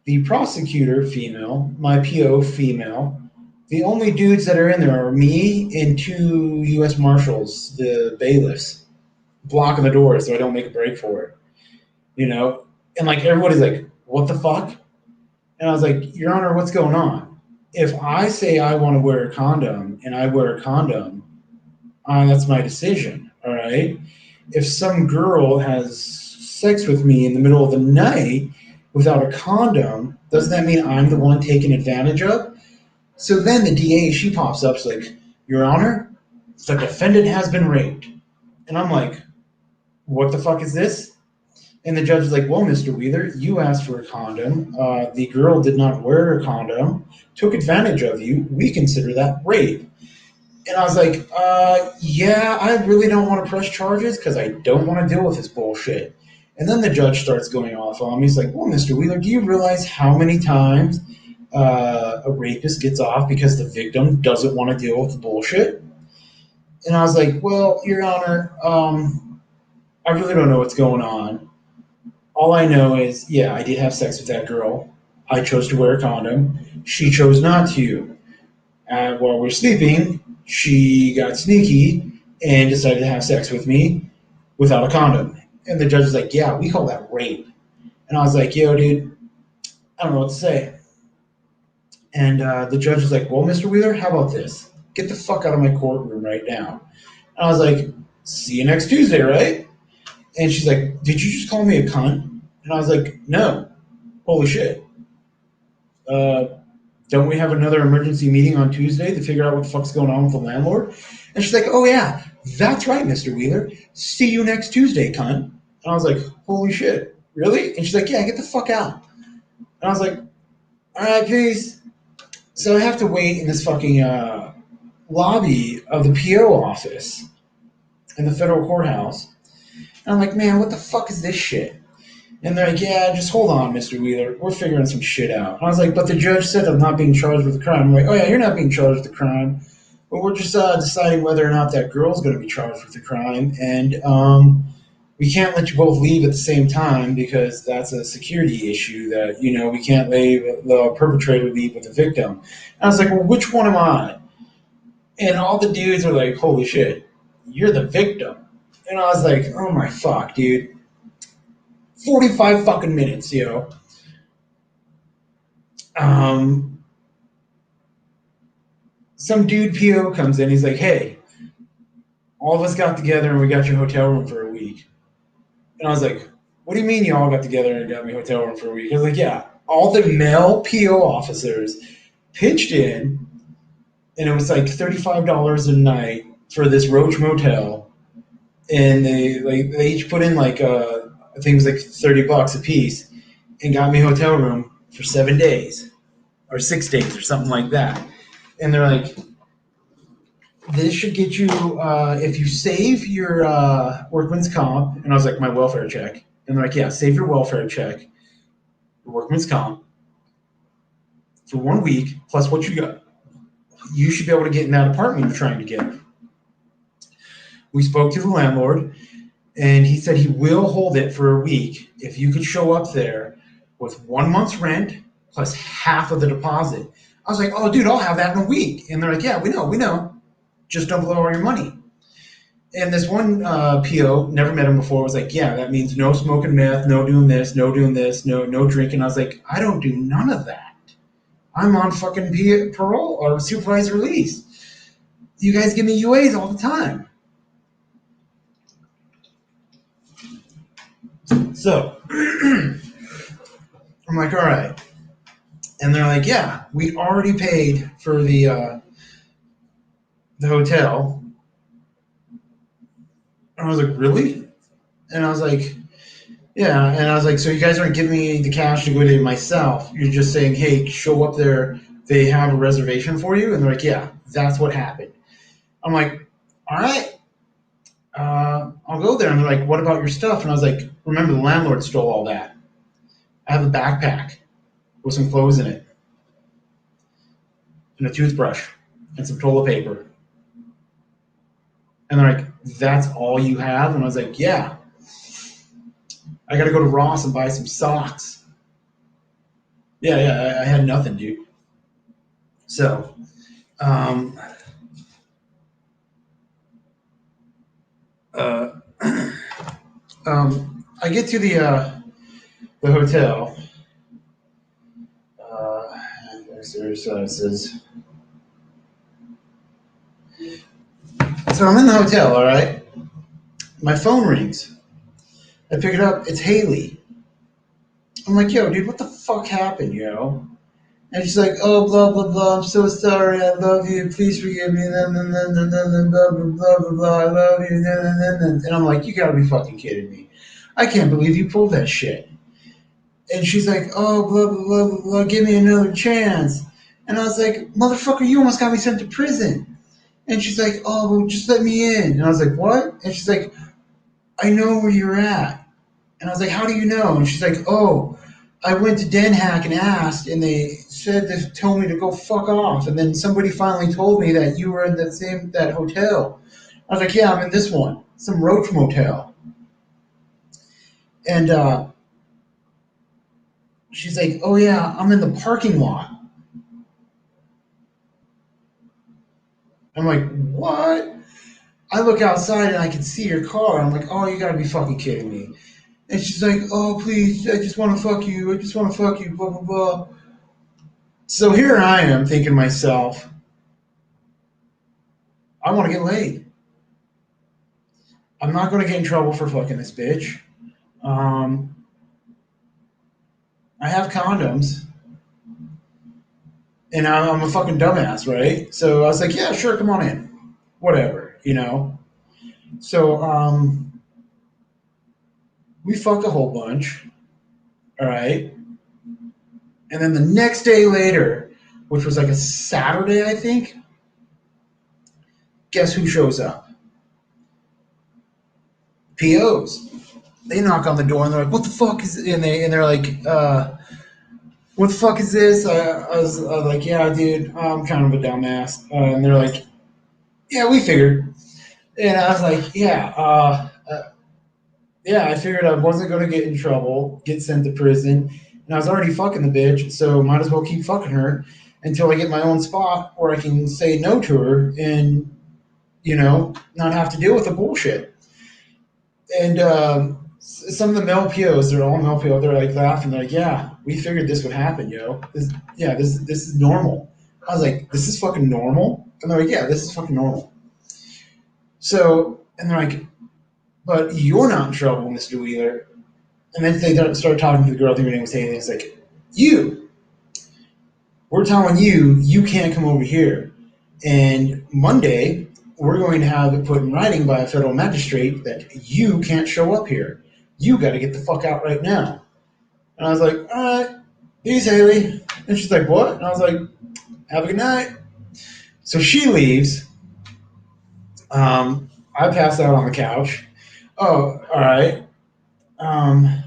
The prosecutor, female, my PO, female. The only dudes that are in there are me and two U.S. Marshals, the bailiffs, blocking the doors so I don't make a break for it. You know? And like everybody's like, what the fuck? And I was like, Your Honor, what's going on? If I say I want to wear a condom and I wear a condom, that's my decision. All right. If some girl has sex with me in the middle of the night without a condom, doesn't that mean I'm the one taken advantage of? So then the DA, she pops up, she's like, Your Honor, the defendant has been raped. And I'm like, what the fuck is this? And the judge is like, well, Mr. Wheeler, you asked for a condom. The girl did not wear a condom, took advantage of you. We consider that rape. And I was like, yeah, I really don't want to press charges because I don't want to deal with this bullshit. And then the judge starts going off on me. He's like, well, Mr. Wheeler, do you realize how many times a rapist gets off because the victim doesn't want to deal with the bullshit? And I was like, well, Your Honor, I really don't know what's going on. All I know is, yeah, I did have sex with that girl. I chose to wear a condom. She chose not to. While we're sleeping, she got sneaky and decided to have sex with me without a condom. And the judge was like, yeah, we call that rape. And I was like, yo, dude, I don't know what to say. And the judge was like, well, Mr. Wheeler, how about this? Get the fuck out of my courtroom right now. And I was like, see you next Tuesday, right? And she's like, did you just call me a cunt? And I was like, no. Holy shit. Don't we have another emergency meeting on Tuesday to figure out what the fuck's going on with the landlord? And she's like, oh, yeah, that's right, Mr. Wheeler. See you next Tuesday, cunt. And I was like, holy shit, really? And she's like, yeah, get the fuck out. And I was like, all right, peace. So I have to wait in this fucking lobby of the PO office in the federal courthouse. And I'm like, man, what the fuck is this shit? And they're like, yeah, just hold on, Mr. Wheeler. We're figuring some shit out. And I was like, but the judge said I'm not being charged with a crime. I'm like, oh, yeah, you're not being charged with a crime. But we're just deciding whether or not that girl's going to be charged with a crime. And we can't let you both leave at the same time because that's a security issue that, you know, we can't let the perpetrator leave with the victim. And I was like, well, which one am I? And all the dudes are like, holy shit, you're the victim. And I was like, oh, my fuck, dude. 45 fucking minutes, yo. Some dude PO comes in. He's like, hey, all of us got together and we got your hotel room for a week. And I was like, what do you mean you all got together and got me a hotel room for a week? I was like, yeah, all the male PO officers pitched in, and it was like $35 a night for this Roach Motel. And they each put in like I think it was like $30 a piece, and got me a hotel room for 7 days or 6 days or something like that. And they're like, this should get you if you save your workman's comp. And I was like, my welfare check. And they're like, yeah, save your welfare check, your workman's comp for 1 week plus what you got. You should be able to get in that apartment you're trying to get. We spoke to the landlord, and he said he will hold it for a week if you could show up there with 1 month's rent plus half of the deposit. I was like, oh, dude, I'll have that in a week. And they're like, yeah, we know. Just don't blow all your money. And this one PO, never met him before, was like, yeah, that means no smoking meth, no doing this, no drinking. I was like, I don't do none of that. I'm on fucking parole or supervised release. You guys give me UAs all the time. So I'm like, all right. And they're like, yeah, we already paid for the hotel. And I was like, really? And I was like, yeah. And I was like, so you guys aren't giving me the cash to go to myself. You're just saying, hey, show up there. They have a reservation for you. And they're like, yeah, that's what happened. I'm like, all right. I'll go there. And they're like, what about your stuff? And I was like, remember, the landlord stole all that. I have a backpack with some clothes in it, and a toothbrush, and some toilet paper. And they're like, that's all you have? And I was like, yeah. I got to go to Ross and buy some socks. Yeah, yeah, I had nothing, dude. So, um, uh, I get to the hotel. Uh, exercises. So I'm in the hotel. All right, my phone rings. I pick it up. It's Haley. I'm like, yo, dude, what the fuck happened, yo? And she's like, oh, blah, blah, blah. I'm so sorry. I love you. Please forgive me. Blah, blah, blah, blah, blah, blah, blah, blah. I love you. And I'm like, you gotta be fucking kidding me. I can't believe you pulled that shit. And she's like, oh, blah, blah, blah, blah, blah. Give me another chance. And I was like, motherfucker, you almost got me sent to prison. And she's like, oh, well, just let me in. And I was like, what? And she's like, I know where you're at. And I was like, how do you know? And she's like, oh, I went to Den Hack and asked, and they said they told me to go fuck off. And then somebody finally told me that you were in that hotel. I was like, yeah, I'm in this one, some roach motel. And she's like, oh yeah, I'm in the parking lot. I'm like, what? I look outside and I can see your car. I'm like, oh, you gotta be fucking kidding me. And she's like, oh please, I just want to fuck you. I just want to fuck you. Blah blah blah. So here I am thinking to myself, I want to get laid. I'm not going to get in trouble for fucking this bitch. Um, I have condoms, and I'm a fucking dumbass, right? So I was like, yeah, sure, come on in, whatever, you know. So we fuck a whole bunch, all right, and then the next day later, which was like a Saturday, I think. Guess who shows up? POs. They knock on the door and they're like, "What the fuck is?" And they're like, "What the fuck is this?" I was like, "Yeah, dude, I'm kind of a dumbass." And they're like, "Yeah, we figured." And I was like, yeah, I figured I wasn't going to get in trouble, get sent to prison, and I was already fucking the bitch, so might as well keep fucking her until I get my own spot where I can say no to her and, not have to deal with the bullshit. And some of the male POs, they're all male POs, they're like laughing, they're like, yeah, we figured this would happen, yo. This is normal. I was like, this is fucking normal? And they're like, yeah, this is fucking normal. So, and they're like, but you're not in trouble, Mr. Wheeler. And then they start talking to the girl, I think her name was Haley. It's like, we're telling you can't come over here. And Monday, we're going to have it put in writing by a federal magistrate that you can't show up here. You got to get the fuck out right now. And I was like, all right, peace, Haley. And she's like, what? And I was like, have a good night. So she leaves. I pass out on the couch. Oh, all right. Um,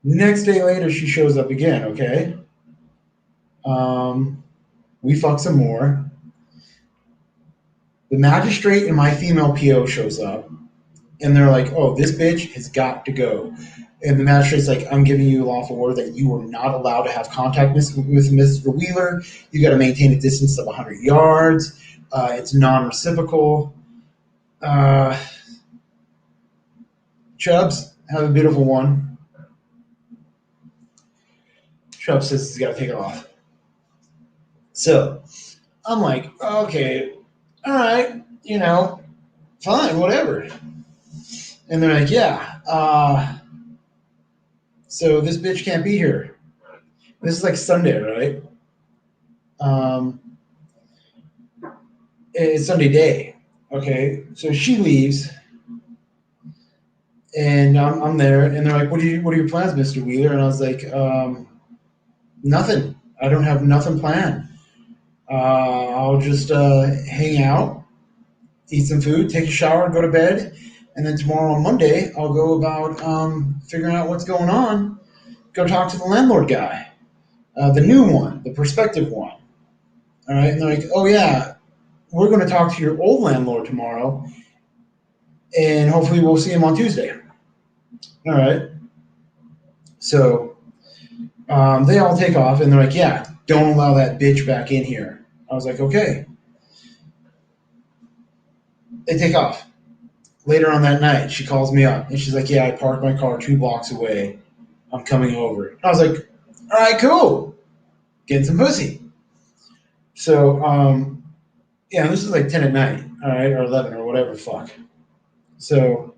Next day later, she shows up again, okay? Um, we fuck some more. The magistrate and my female PO shows up, and they're like, "Oh, this bitch has got to go." And the magistrate's like, "I'm giving you lawful order that you are not allowed to have contact with Mr. Wheeler. You got to maintain a distance of 100 yards. It's non-reciprocal." Uh, Chubbs, have a beautiful one. Chubbs says he's got to take it off. So I'm like, okay, all right, fine, whatever. And they're like, yeah, so this bitch can't be here. This is like Sunday, right? Um, it's Sunday day. Okay, so she leaves, and I'm there, and they're like, what are your plans, Mr. Wheeler?" And I was like, nothing. I don't have nothing planned. I'll just hang out, eat some food, take a shower, go to bed, and then tomorrow on Monday, I'll go about figuring out what's going on. Go talk to the landlord guy, the new one, the prospective one. All right, and they're like, "Oh yeah, we're going to talk to your old landlord tomorrow, and hopefully we'll see him on Tuesday." All right. So They all take off, and they're like, "Yeah, don't allow that bitch back in here." I was like, "Okay." They take off. Later on that night, she calls me up, and she's like, "Yeah, I parked my car 2 blocks away. I'm coming over." I was like, "All right, cool. Getting some pussy." So, yeah, this is like 10 at night, all right, or 11 or whatever, fuck. So,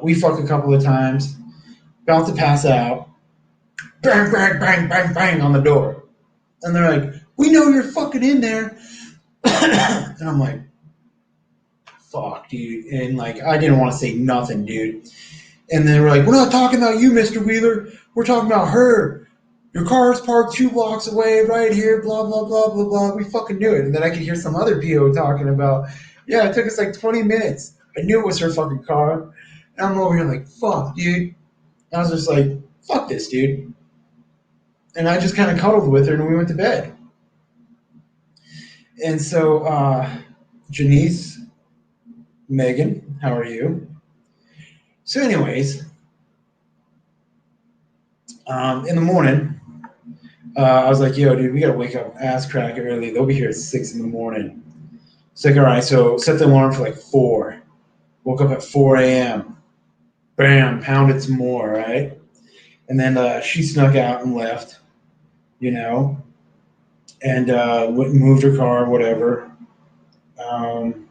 we fuck a couple of times, about to pass out, bang, bang, bang, bang, bang on the door. And they're like, "We know you're fucking in there." And I'm like, fuck, dude. And like, I didn't want to say nothing, dude. And they were like, "We're not talking about you, Mr. Wheeler. We're talking about her. Your car's parked 2 blocks away, right here, blah, blah, blah, blah, blah." We fucking knew it. And then I could hear some other PO talking about, "Yeah, it took us like 20 minutes. I knew it was her fucking car." And I'm over here like, fuck, dude. And I was just like, fuck this, dude. And I just kind of cuddled with her and we went to bed. And so, Janice, Megan, how are you? So, anyways, in the morning, I was like, "Yo, dude, we gotta wake up ass crack early. They'll be here at 6 in the morning." It's like, "All right, so set the alarm for like 4." Woke up at 4 a.m. Bam, pounded some more, right? And then she snuck out and left, you know, and went and moved her car, whatever. Um,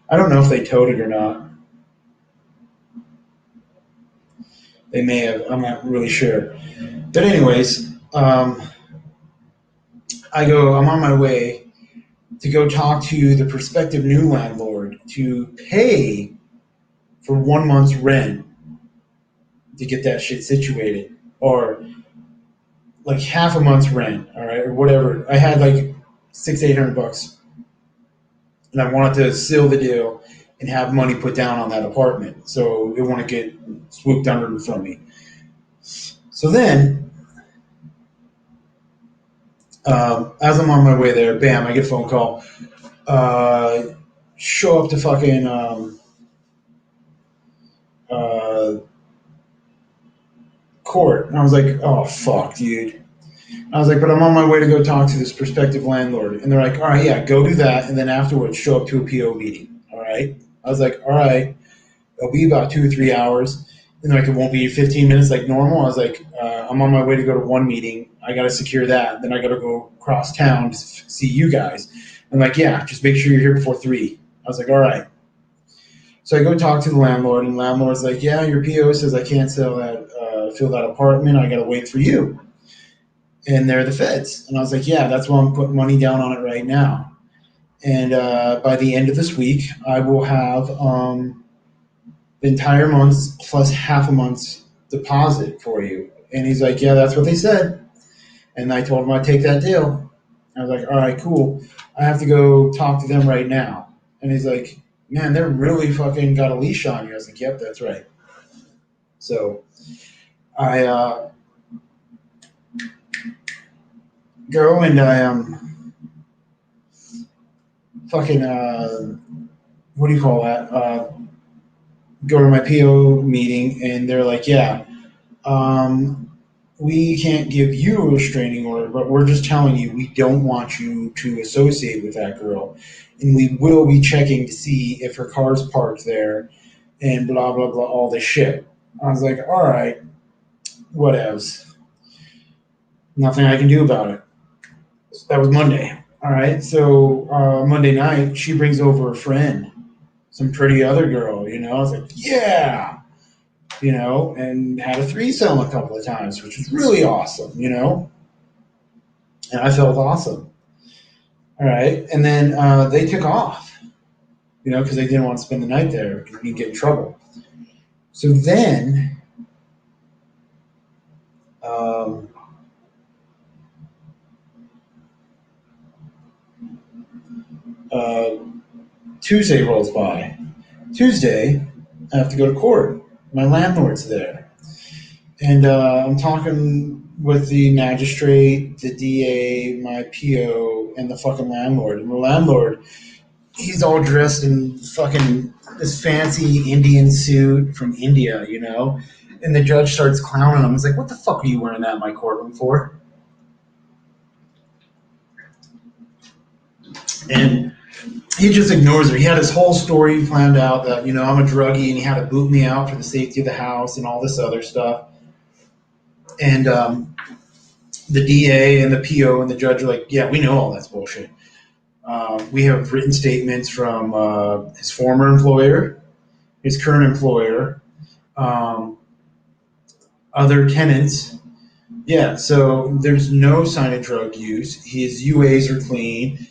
I don't know if they towed it or not. They may have. I'm not really sure. But anyways, I'm on my way to go talk to the prospective new landlord to pay for 1 month's rent to get that shit situated, or like half a month's rent, all right, or whatever. I had like 600-800 bucks, and I wanted to seal the deal and have money put down on that apartment, so it wouldn't get swooped under from me. So then, as I'm on my way there, bam, I get a phone call. Uh, Show up to fucking uh, court. And I was like, "Oh fuck, dude." I was like, "But I'm on my way to go talk to this prospective landlord." And they're like, "All right, yeah, go do that. And then afterwards, show up to a PO meeting." All right. I was like, "All right, it'll be about 2 or 3 hours." And they're like, "It won't be 15 minutes like normal." I was like, "I'm on my way to go to one meeting. I got to secure that. Then I got to go across town to see you guys." I'm like, "Yeah, just make sure you're here before 3." I was like, "All right." So I go talk to the landlord, and the landlord's like, "Yeah, your PO says I can't fill that apartment. I got to wait for you." And they're the feds. And I was like, "Yeah, that's why I'm putting money down on it right now. And by the end of this week, I will have the entire month's plus half a month's deposit for you." And he's like, "Yeah, that's what they said." And I told him I'd take that deal. I was like, "All right, cool. I have to go talk to them right now." And he's like, "Man, they're really fucking got a leash on you." I was like, "Yep, that's right." So I go and I fucking what do you call that? Go to my PO meeting, and they're like, "Yeah, um, we can't give you a restraining order, but we're just telling you we don't want you to associate with that girl, and we will be checking to see if her car's parked there, and blah blah blah, all this shit." I was like, "All right, whatevs. Nothing I can do about it." That was Monday. All right, so Monday night, she brings over a friend, some pretty other girl. I was like, "Yeah." And had a threesome a couple of times, which was really awesome. And I felt awesome. All right. And then they took off, because they didn't want to spend the night there and get in trouble. So then, um, uh, Tuesday rolls by. Tuesday, I have to go to court. My landlord's there. And I'm talking with the magistrate, the DA, my PO, and the fucking landlord. And the landlord, he's all dressed in fucking this fancy Indian suit from India. And the judge starts clowning him. He's like, what the fuck are you wearing that in my courtroom for? And he just ignores her. He had his whole story planned out that, I'm a druggie and he had to boot me out for the safety of the house and all this other stuff. And the DA and the PO and the judge are like, yeah, we know all that's bullshit. We have written statements from his former employer, his current employer, um, other tenants. Yeah, so there's no sign of drug use. His UAs are clean.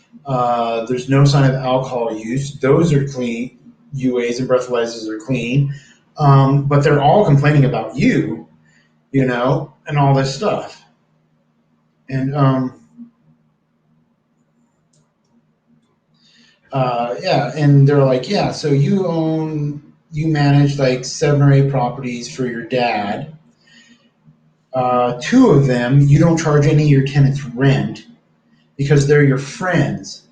There's no sign of alcohol use. Those are clean. UAs and breathalyzers are clean. But they're all complaining about you, and all this stuff. And yeah, and they're like, yeah, so you manage like 7 or 8 properties for your dad. Two of them, you don't charge any of your tenants rent because they're your friends.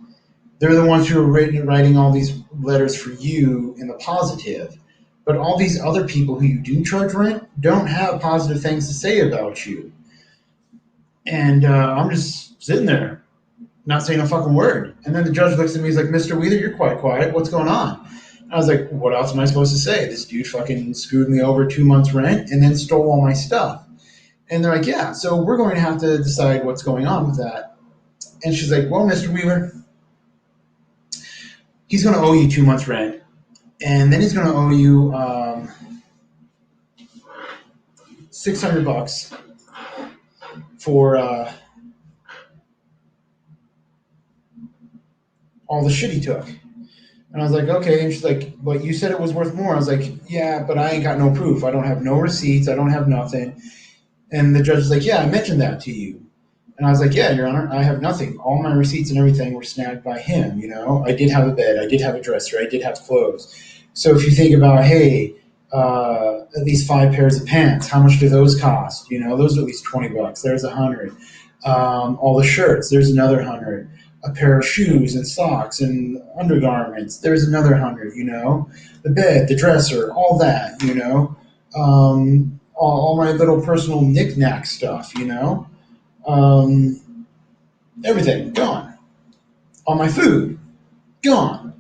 They're the ones who are writing all these letters for you in the positive. But all these other people who you do charge rent don't have positive things to say about you. And I'm just sitting there, not saying a fucking word. And then the judge looks at me, he's like, Mr. Wheeler, you're quite quiet. What's going on? I was like, what else am I supposed to say? This dude fucking screwed me over 2 months rent and then stole all my stuff. And they're like, yeah, so we're going to have to decide what's going on with that. And she's like, well, Mr. Wheeler, he's going to owe you 2 months rent. And then he's going to owe you $600 for all the shit he took. And I was like, okay. And she's like, but you said it was worth more. I was like, yeah, but I ain't got no proof. I don't have no receipts. I don't have nothing. And the judge was like, yeah, I mentioned that to you. And I was like, yeah, Your Honor, I have nothing. All my receipts and everything were snagged by him. I did have a bed. I did have a dresser. I did have clothes. So if you think about, hey, at least 5 pairs of pants, how much do those cost? Those are at least $20. There's 100. All the shirts, there's another 100. A pair of shoes and socks and undergarments, there's another 100. The bed, the dresser, all that. All my little personal knick-knack stuff. Everything gone. All my food gone.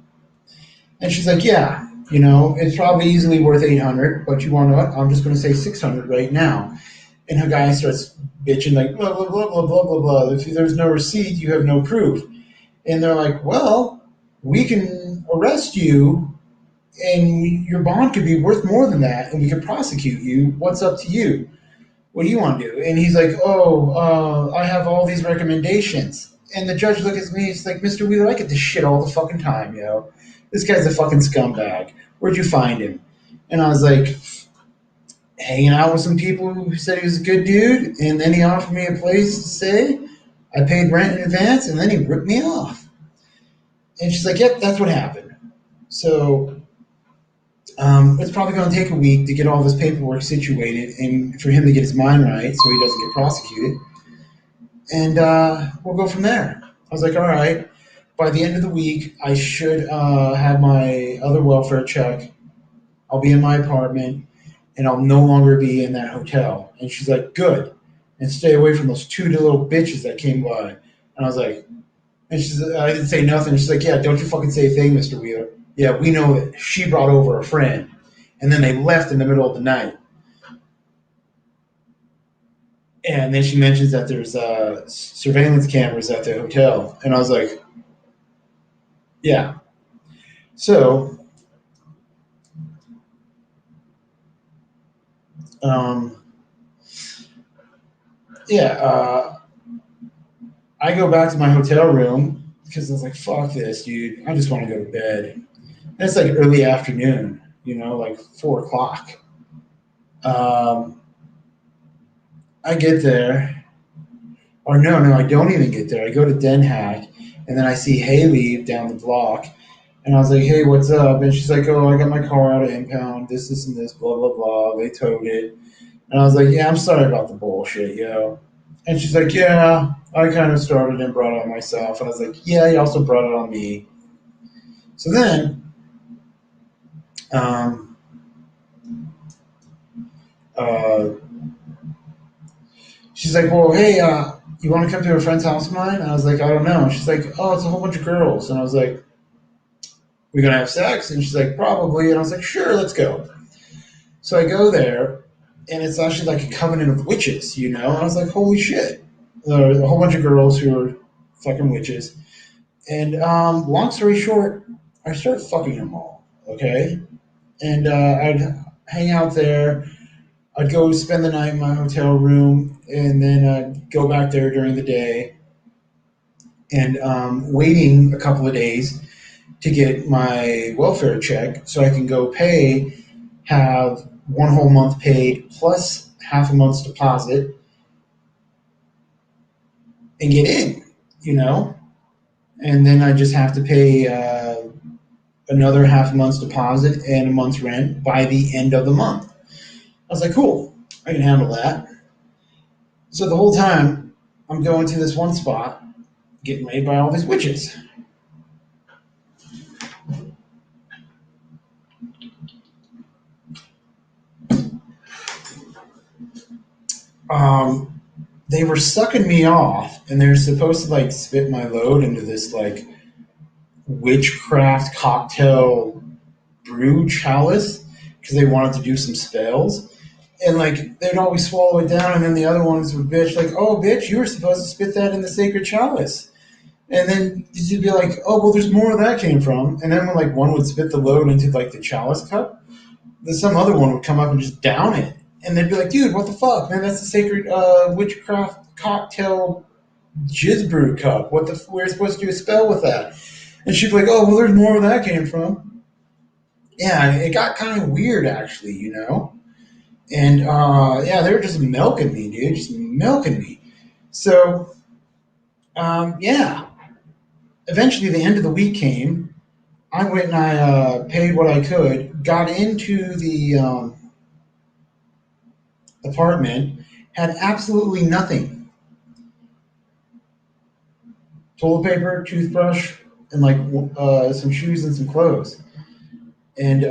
And she's like, yeah, it's probably easily worth 800, but you want to know what? I'm just going to say 600 right now. And her guy starts bitching like blah blah blah blah blah blah blah. If there's no receipt, you have no proof. And they're like, well, we can arrest you, and your bond could be worth more than that, and we could prosecute you. What's up to you? What do you want to do? And he's like, I have all these recommendations. And the judge looks at me, he's like, Mr. Wheeler, I get this shit all the fucking time, This guy's a fucking scumbag. Where'd you find him? And I was like, hanging out with some people who said he was a good dude, and then he offered me a place to stay. I paid rent in advance, and then he ripped me off. And she's like, yep, that's what happened. So it's probably going to take a week to get all this paperwork situated and for him to get his mind right so he doesn't get prosecuted. And we'll go from there. I was like, all right, by the end of the week, I should have my other welfare check. I'll be in my apartment, and I'll no longer be in that hotel. And she's like, good. And stay away from those 2 little bitches that came by. And I was like, I didn't say nothing. She's like, yeah, don't you fucking say a thing, Mr. Wheeler. Yeah, we know that she brought over a friend. And then they left in the middle of the night. And then she mentions that there's surveillance cameras at the hotel. And I was like, yeah. So, yeah, I go back to my hotel room because I was like, fuck this, dude. I just want to go to bed. And it's like early afternoon, like 4 o'clock. I get there. Or no, I don't even get there. I go to Den Haag, and then I see Haley down the block. And I was like, hey, what's up? And she's like, oh, I got my car out of impound, this, and this, blah, blah, blah. They towed it. And I was like, yeah, I'm sorry about the bullshit, yo. And she's like, yeah, I kind of started and brought it on myself. And I was like, yeah, you also brought it on me. So then, Uh, she's like, well, hey, you want to come to a friend's house of mine? And I was like, I don't know. She's like, oh, it's a whole bunch of girls. And I was like, we gonna have sex? And she's like, probably. And I was like, sure, let's go. So I go there, and it's actually like a covenant of witches, you know? And I was like, holy shit. There's a whole bunch of girls who are fucking witches. And long story short, I started fucking them all, okay? And I'd hang out there. I'd go spend the night in my hotel room, and then I'd go back there during the day. And waiting a couple of days to get my welfare check so I can go pay, have one whole month paid plus half a month's deposit and get in, you know? And then I just have to pay another half a month's deposit and a month's rent by the end of the month. I was like, cool, I can handle that. So the whole time I'm going to this one spot, getting laid by all these witches. Um, they were sucking me off, and they're supposed to like spit my load into this like witchcraft cocktail brew chalice because they wanted to do some spells. And like they'd always swallow it down, and then the other ones would bitch like, "Oh, bitch, you were supposed to spit that in the sacred chalice." And then you'd be like, "Oh, well, there's more where that came from." And then when like one would spit the load into like the chalice cup, then some other one would come up and just down it, and they'd be like, "Dude, what the fuck, man? That's the sacred witchcraft cocktail jizz brew cup. What the? We're supposed to do a spell with that." And she'd be like, "Oh, well, there's more where that came from." Yeah, it got kind of weird actually, you know. And yeah, they were just milking me, dude, just milking me. So yeah, eventually the end of the week came. I went and I paid what I could, got into the apartment, had absolutely nothing: toilet paper, toothbrush, and like some shoes and some clothes. And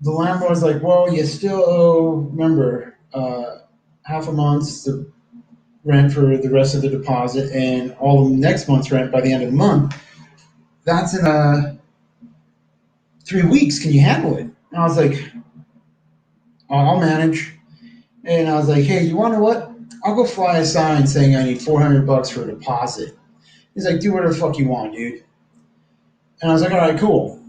the landlord was like, "Well, you still owe, remember, half a month's the rent for the rest of the deposit and all of next month's rent by the end of the month. That's in 3 weeks. Can you handle it?" And I was like, "I'll manage." And I was like, "Hey, you want to know what? I'll go fly a sign saying I need $400 for a deposit." He's like, "Do whatever the fuck you want, dude." And I was like, "All right, cool."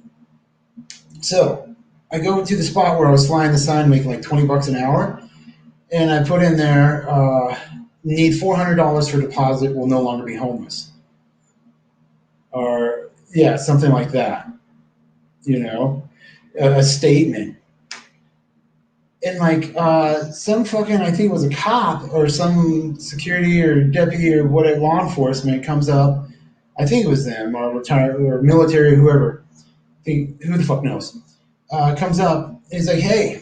So I go to the spot where I was flying the sign, making like $20 an hour, and I put in there, need $400 for deposit, will no longer be homeless. Or, yeah, something like that, you know, a statement. And like some fucking, I think it was a cop or some security or deputy or whatever, law enforcement comes up. I think it was them or retired or military, whoever. Who the fuck knows? Comes up and he's like, "Hey,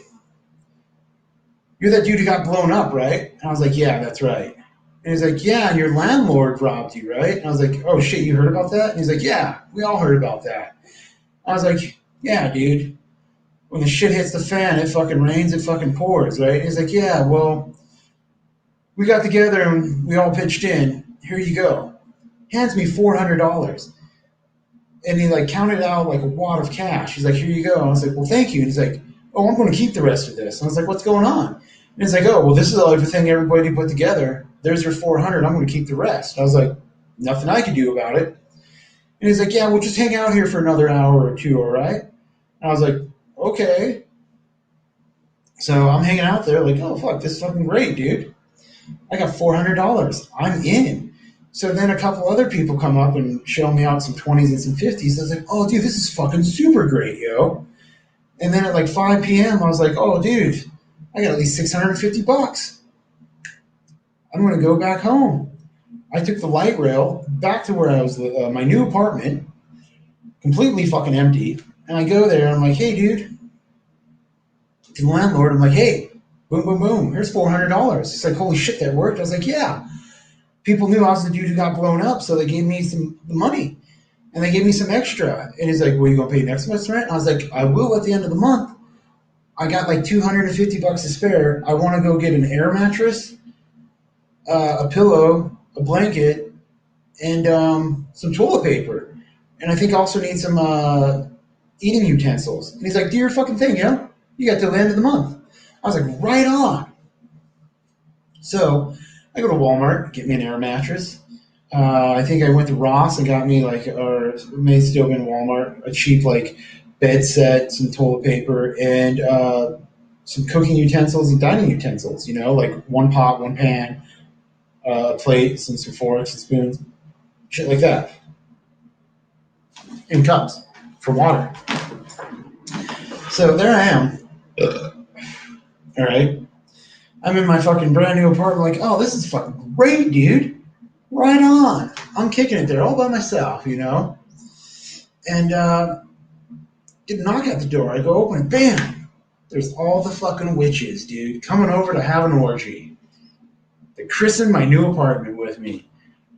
you're that dude who got blown up, right?" And I was like, "Yeah, that's right." And he's like, "Yeah, and your landlord robbed you, right?" And I was like, "Oh shit, you heard about that?" And he's like, "Yeah, we all heard about that." I was like, "Yeah, dude. When the shit hits the fan, it fucking rains, it fucking pours, right?" And he's like, "Yeah, well, we got together and we all pitched in. Here you go." Hands me $400. And he like counted out like a wad of cash. He's like, "Here you go." And I was like, "Well, thank you." And he's like, "Oh, I'm going to keep the rest of this." And I was like, "What's going on?" And he's like, "Oh, well, this is everything everybody put together. There's your 400. I'm going to keep the rest." I was like, "Nothing I can do about it." And he's like, "Yeah, we'll just hang out here for another hour or two, all right?" And I was like, "Okay." So I'm hanging out there like, "Oh, fuck, this is fucking great, dude. I got $400. I'm in." So then a couple other people come up and show me out some 20s and some 50s. I was like, "Oh, dude, this is fucking super great, yo." And then at like 5 p.m., I was like, "Oh, dude, I got at least $650. I'm going to go back home." I took the light rail back to where I was, my new apartment, completely fucking empty. And I go there and I'm like, "Hey, dude," to the landlord, I'm like, "Hey, boom, boom, boom, here's $400. He's like, "Holy shit, that worked." I was like, "Yeah." People knew I was the dude who got blown up, so they gave me some the money. And they gave me some extra. And he's like, "Well, you gonna pay next month's rent?" And I was like, "I will at the end of the month. I got like $250 to spare. I want to go get an air mattress, a pillow, a blanket, and some toilet paper. And I think I also need some eating utensils. And he's like, do your fucking thing, yo. You got till the end of the month. I was like, right on. So I go to Walmart, get me an air mattress. I think I went to Ross and got me like, or it may still be in Walmart, a cheap like bed set, some toilet paper, and some cooking utensils and dining utensils. You know, like one pot, one pan, a plate, some forks and spoons, shit like that, and cups for water. So there I am. All right. I'm in my fucking brand new apartment, like, oh, this is fucking great, dude. Right on. I'm kicking it there all by myself, you know? And get a knock at the door. I go open it, bam! There's all the fucking witches, dude, coming over to have an orgy. They christened my new apartment with me.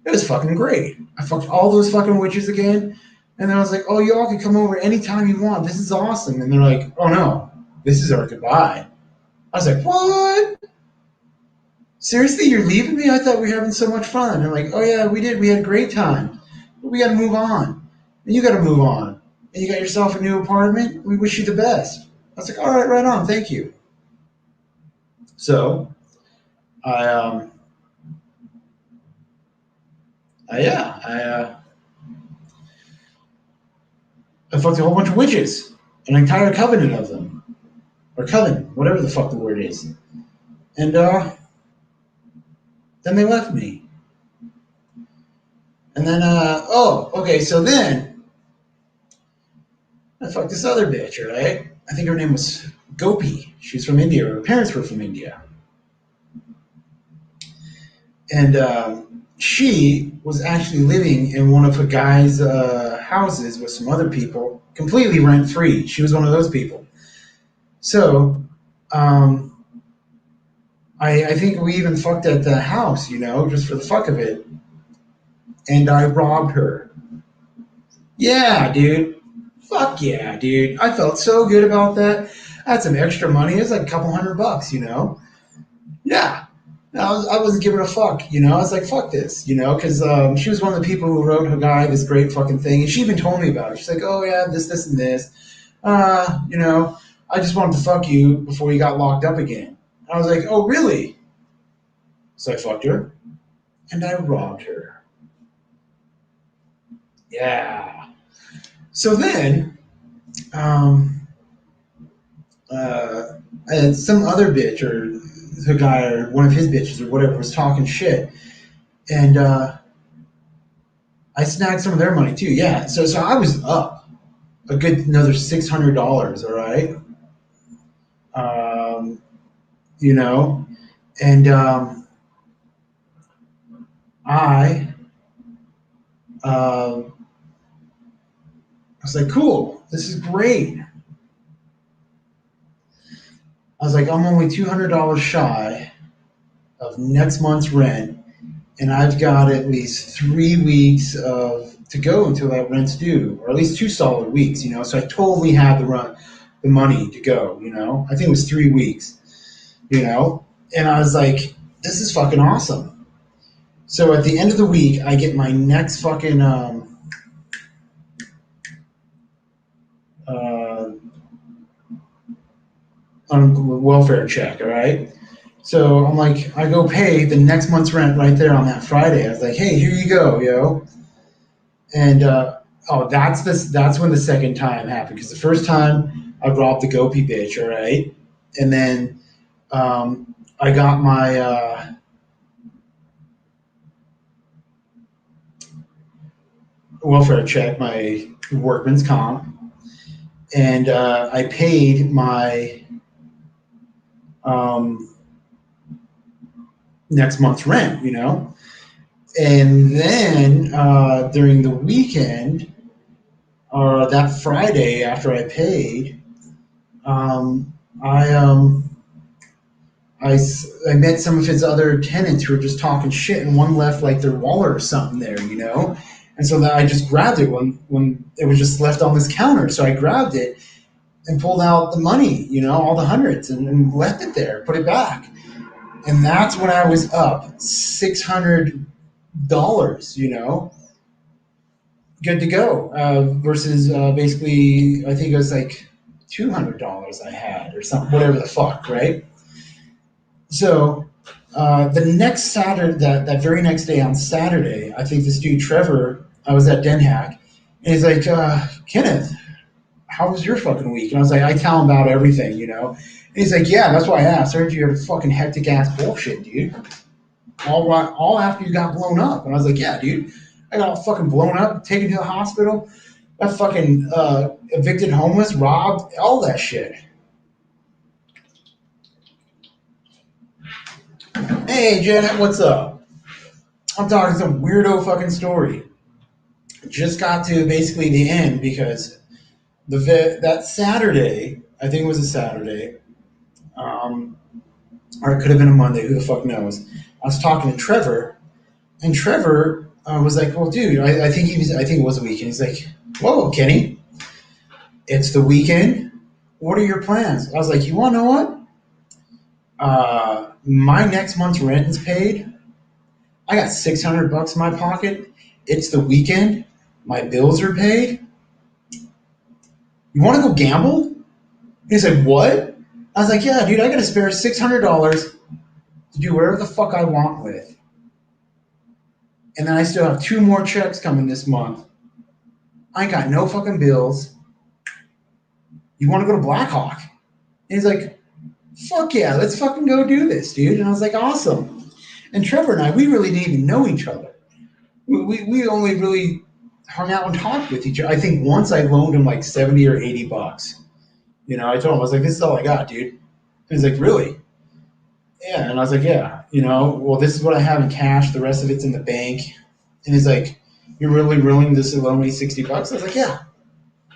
It was fucking great. I fucked all those fucking witches again. And then I was like, oh, y'all can come over anytime you want. This is awesome. And they're like, oh, no, this is our goodbye. I was like, what? Seriously, you're leaving me? I thought we were having so much fun. They're like, oh, yeah, we did. We had a great time. But we got to move on. And you got to move on. And you got yourself a new apartment. We wish you the best. I was like, all right, right on. Thank you. So I yeah, I fucked a whole bunch of witches, an entire covenant of them, or coven, whatever the fuck the word is, and then they left me, and then oh, okay, so then I fucked this other bitch, right? I think her name was Gopi. She was from India. Her parents were from India, and she was actually living in one of a guy's houses with some other people, completely rent free. She was one of those people. So, I think we even fucked at the house, you know, just for the fuck of it. And I robbed her. Yeah, dude. Fuck yeah, dude. I felt so good about that. I had some extra money. It was like a couple $100, you know? Yeah. I wasn't giving a fuck, you know. I was like, fuck this, you know, because she was one of the people who wrote her guy this great fucking thing, and she even told me about it. She's like, oh yeah, this, and this. You know, I just wanted to fuck you before you got locked up again. I was like, oh really? So I fucked her, and I robbed her. Yeah. So then, um, and some other bitch or the guy or one of his bitches or whatever was talking shit, and I snagged some of their money too. Yeah, so I was up a good another $600. All right, um, you know, and I I was like, cool, this is great. I was like, I'm only $200 shy of next month's rent, and I've got at least 3 weeks of to go until that rent's due, or at least 2 solid weeks, you know. So I totally have the money to go, you know. I think it was 3 weeks, you know, and I was like, this is fucking awesome. So at the end of the week, I get my next fucking uh, welfare check, all right. So I'm like, I go pay the next month's rent right there on that Friday. I was like, hey, here you go, yo. And oh, that's when the second time happened, because the first time I robbed the Gopi bitch, all right, and then I got my welfare check, my workman's comp, and I paid my um, next month's rent, you know. And then during the weekend, or that Friday after I paid, um, I, um, I met some of his other tenants who were just talking shit, and one left like their wallet or something there, you know. And so then I just grabbed it when it was just left on this counter. So I grabbed it, and pulled out the money, all the hundreds, and left it there, put it back. And that's when I was up $600, good to go. Versus basically, I think it was like $200 I had or something, whatever the fuck, right? So the next Saturday, that very next day on Saturday, I think this dude Trevor, I was at Den Hack, and he's like, Kenneth, how was your fucking week? And I was like, I tell him about everything. And he's like, yeah, that's why I asked. I heard you had fucking hectic ass bullshit, dude. All after you got blown up. And I was like, yeah, dude. I got all fucking blown up, taken to the hospital, got fucking evicted homeless, robbed, all that shit. Hey, Janet, what's up? I'm talking some weirdo fucking story. Just got to basically the end because that Saturday, I think it was a Saturday, or it could have been a Monday, who the fuck knows. I was talking to Trevor, and Trevor was like, "Well, dude, I think it was a weekend." He's like, "Whoa, Kenny, it's the weekend. What are your plans?" I was like, "You want to know what? My next month's rent is paid. I got $600 in my pocket. It's the weekend. My bills are paid. You want to go gamble?" He's like, "What?" I was like, "Yeah, dude, I got to spare $600 to do whatever the fuck I want with. And then I still have 2 more checks coming this month. I ain't got no fucking bills. You want to go to Blackhawk?" And he's like, "Fuck yeah, let's fucking go do this, dude." And I was like, "Awesome." And Trevor and I, we really didn't even know each other. We only really hung out and talked with each other. I think once I loaned him like 70 or $80. I told him, I was like, "This is all I got, dude." And he's like, "Really?" Yeah. And I was like, "Yeah, well, this is what I have in cash. The rest of it's in the bank." And he's like, "You're really willing to loan me $60?" I was like, "Yeah,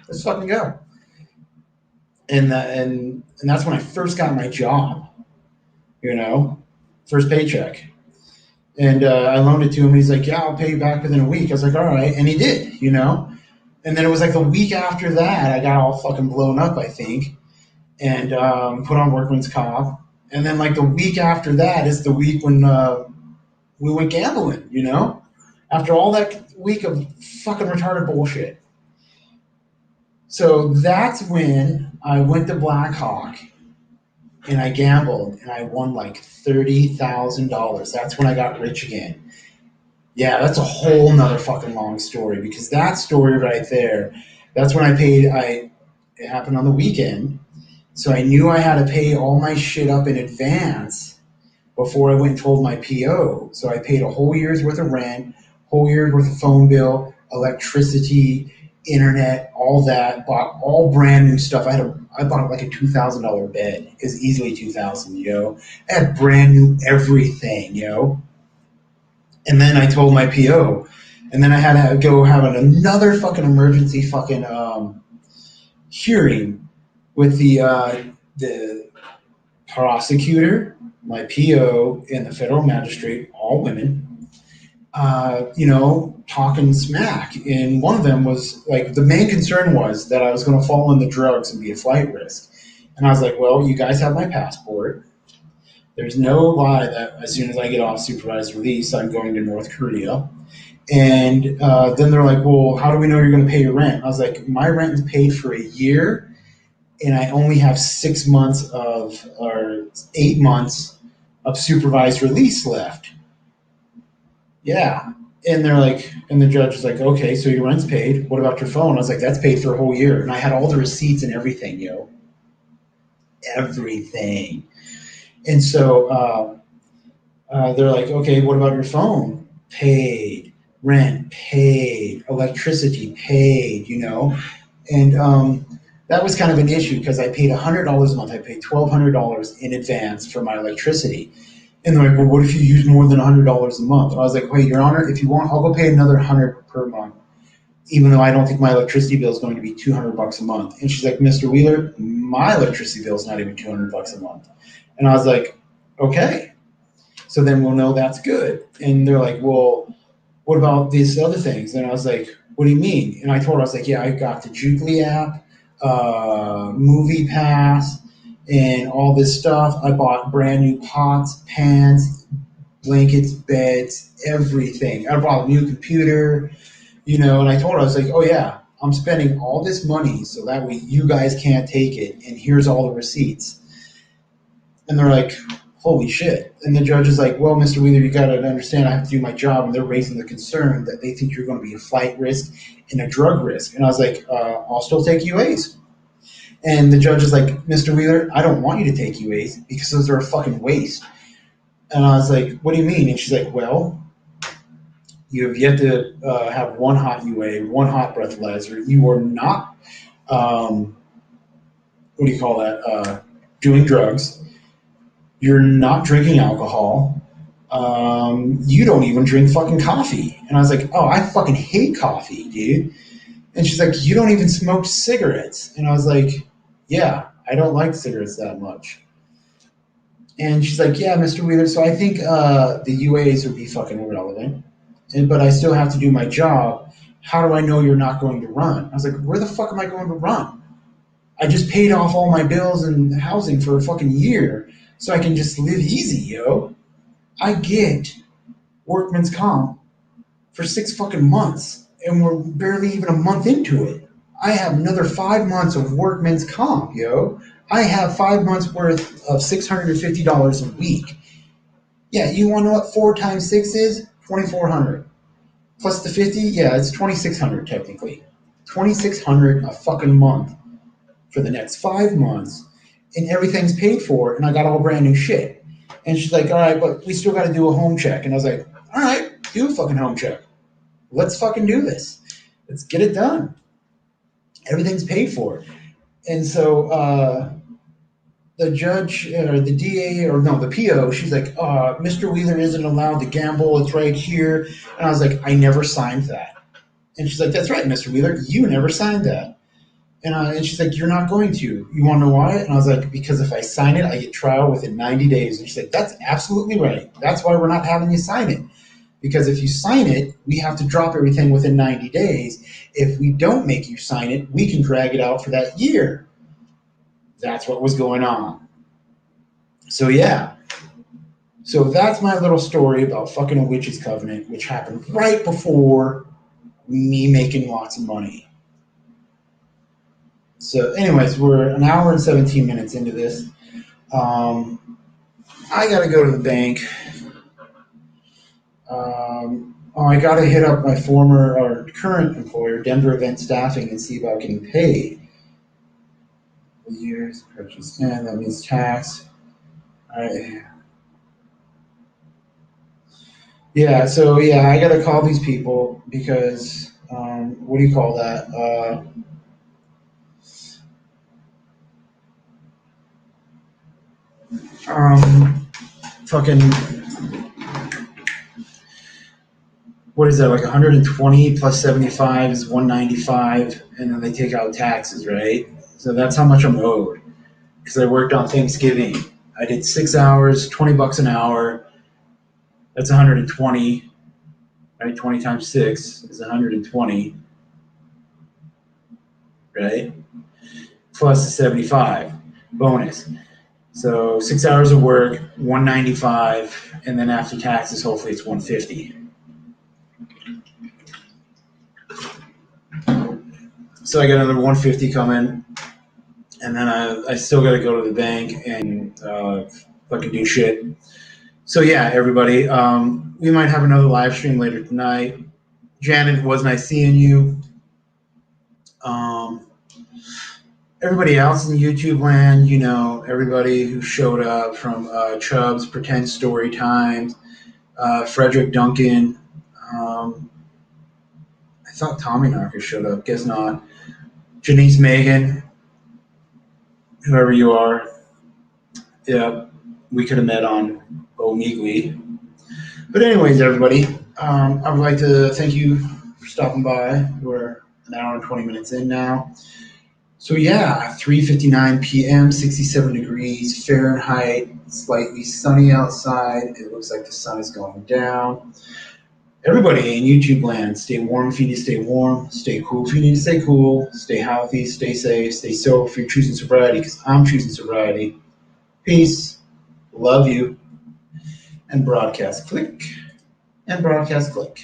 let's fucking go." And that's when I first got my job, first paycheck. And I loaned it to him. He's like, "Yeah, I'll pay you back within a week." I was like, "All right." And he did. And then it was like the week after that, I got all fucking blown up, I think, and put on workman's comp. And then like the week after that is the week when we went gambling. After all that week of fucking retarded bullshit. So that's when I went to Blackhawk and I gambled and I won like $30,000. That's when I got rich again. Yeah, that's a whole nother fucking long story because that story right there, that's when it happened on the weekend. So I knew I had to pay all my shit up in advance before I went and told my PO. So I paid a whole year's worth of rent, whole year's worth of phone bill, electricity, internet, all that. Bought all brand new stuff. I bought like a $2,000 bed. It's easily $2,000. I had brand new everything. And then I told my PO, and then I had to go have another fucking emergency fucking hearing with the prosecutor, my PO, and the federal magistrate, all women. Talking smack. And one of them was like, the main concern was that I was going to fall in the drugs and be a flight risk. And I was like, "Well, you guys have my passport. There's no lie that as soon as I get off supervised release, I'm going to North Korea." And then they're like, "Well, how do we know you're going to pay your rent?" I was like, "My rent is paid for a year, and I only have 6 months or 8 months of supervised release left." Yeah. And they're like, and the judge is like, "Okay, so your rent's paid. What about your phone?" I was like, "That's paid for a whole year." And I had all the receipts and everything. Everything. And so they're like, "Okay, what about your phone?" Paid. Rent paid. Electricity paid. And that was kind of an issue because I paid $100 a month. I paid $1,200 in advance for my electricity. And they're like, "Well, what if you use more than $100 a month?" I was like, "Wait, Your Honor, if you want, I'll go pay another 100 per month, even though I don't think my electricity bill is going to be $200 a month." And she's like, "Mr. Wheeler, my electricity bill is not even $200 a month." And I was like, "Okay, so then we'll know that's good." And they're like, "Well, what about these other things?" And I was like, "What do you mean?" And I told her, I was like, "Yeah, I got the Jukely app. movie pass, and all this stuff. I bought brand new pots, pans, blankets, beds, everything. I bought a new computer, and I told her, I was like, oh yeah, I'm spending all this money so that way you guys can't take it, and here's all the receipts. And they're like, holy shit. And the judge is like, well, Mr. Wheeler, you got to understand I have to do my job. And they're raising the concern that they think you're going to be a flight risk and a drug risk. And I was like, I'll still take UAs. And the judge is like, Mr. Wheeler, I don't want you to take UAs because those are a fucking waste. And I was like, what do you mean? And she's like, well, you have yet to have one hot UA, one hot breathalyzer. You are not, what do you call that, doing drugs. You're not drinking alcohol. You don't even drink fucking coffee. And I was like, oh, I fucking hate coffee, dude. And she's like, you don't even smoke cigarettes. And I was like, yeah, I don't like cigarettes that much. And she's like, yeah, Mr. Wheeler, so I think the UAs would be fucking irrelevant. But I still have to do my job. How do I know you're not going to run? I was like, where the fuck am I going to run? I just paid off all my bills and housing for a fucking year so I can just live easy, yo. I get workman's comp for 6 fucking months, and we're barely even a month into it. I have another 5 months of workman's comp, yo. I have 5 months worth of $650 a week. Yeah, you want to know what 4 times 6 is? 2,400. Plus the 50, yeah, it's 2,600 technically. 2,600 a fucking month for the next 5 months, and everything's paid for, and I got all brand new shit. And she's like, all right, but we still got to do a home check. And I was like, all right, do a fucking home check. Let's fucking do this. Let's get it done. Everything's paid for. And so the judge, or the DA, or no, the PO, she's like, Mr. Wheeler isn't allowed to gamble. It's right here. And I was like, I never signed that. And she's like, that's right, Mr. Wheeler. You never signed that. And she's like, you're not going to. You want to know why? And I was like, because if I sign it, I get trial within 90 days. And she's like, that's absolutely right. That's why we're not having you sign it. Because if you sign it, we have to drop everything within 90 days. If we don't make you sign it, we can drag it out for that year. That's what was going on. So, yeah. So that's my little story about fucking a witch's covenant, which happened right before me making lots of money. So, anyways, we're an hour and 17 minutes into this. I got to go to the bank. I got to hit up my former or current employer, Denver Event Staffing, and see about getting paid. Years purchase, and that means tax. Yeah, so yeah, I got to call these people because what do you call that? Fucking, what is that, like 120 plus 75 is 195, and then they take out taxes, right? So that's how much I'm owed because I worked on Thanksgiving. I did 6 hours, $20 an hour. That's 120, right? 20 times 6 is 120, right? Plus the 75 bonus. So 6 hours of work, 195, and then after taxes, hopefully it's 150. So I got another 150 coming, and then I still got to go to the bank and fucking do shit. So yeah, everybody, we might have another live stream later tonight. Janet, it was nice seeing you. Everybody else in YouTube land, everybody who showed up from Chubbs, Pretend Story Times, Frederick Duncan. I thought Tommy Knocker showed up. Guess not. Janice Megan, whoever you are. Yeah, we could have met on Omegle. But anyways, everybody, I would like to thank you for stopping by. We're an hour and 20 minutes in now. So yeah, 3:59 p.m., 67 degrees Fahrenheit, slightly sunny outside. It looks like the sun is going down. Everybody in YouTube land, stay warm if you need to stay warm, stay cool if you need to stay cool, stay healthy, stay safe, stay sober if you're choosing sobriety, because I'm choosing sobriety. Peace, love you, and broadcast click, and broadcast click.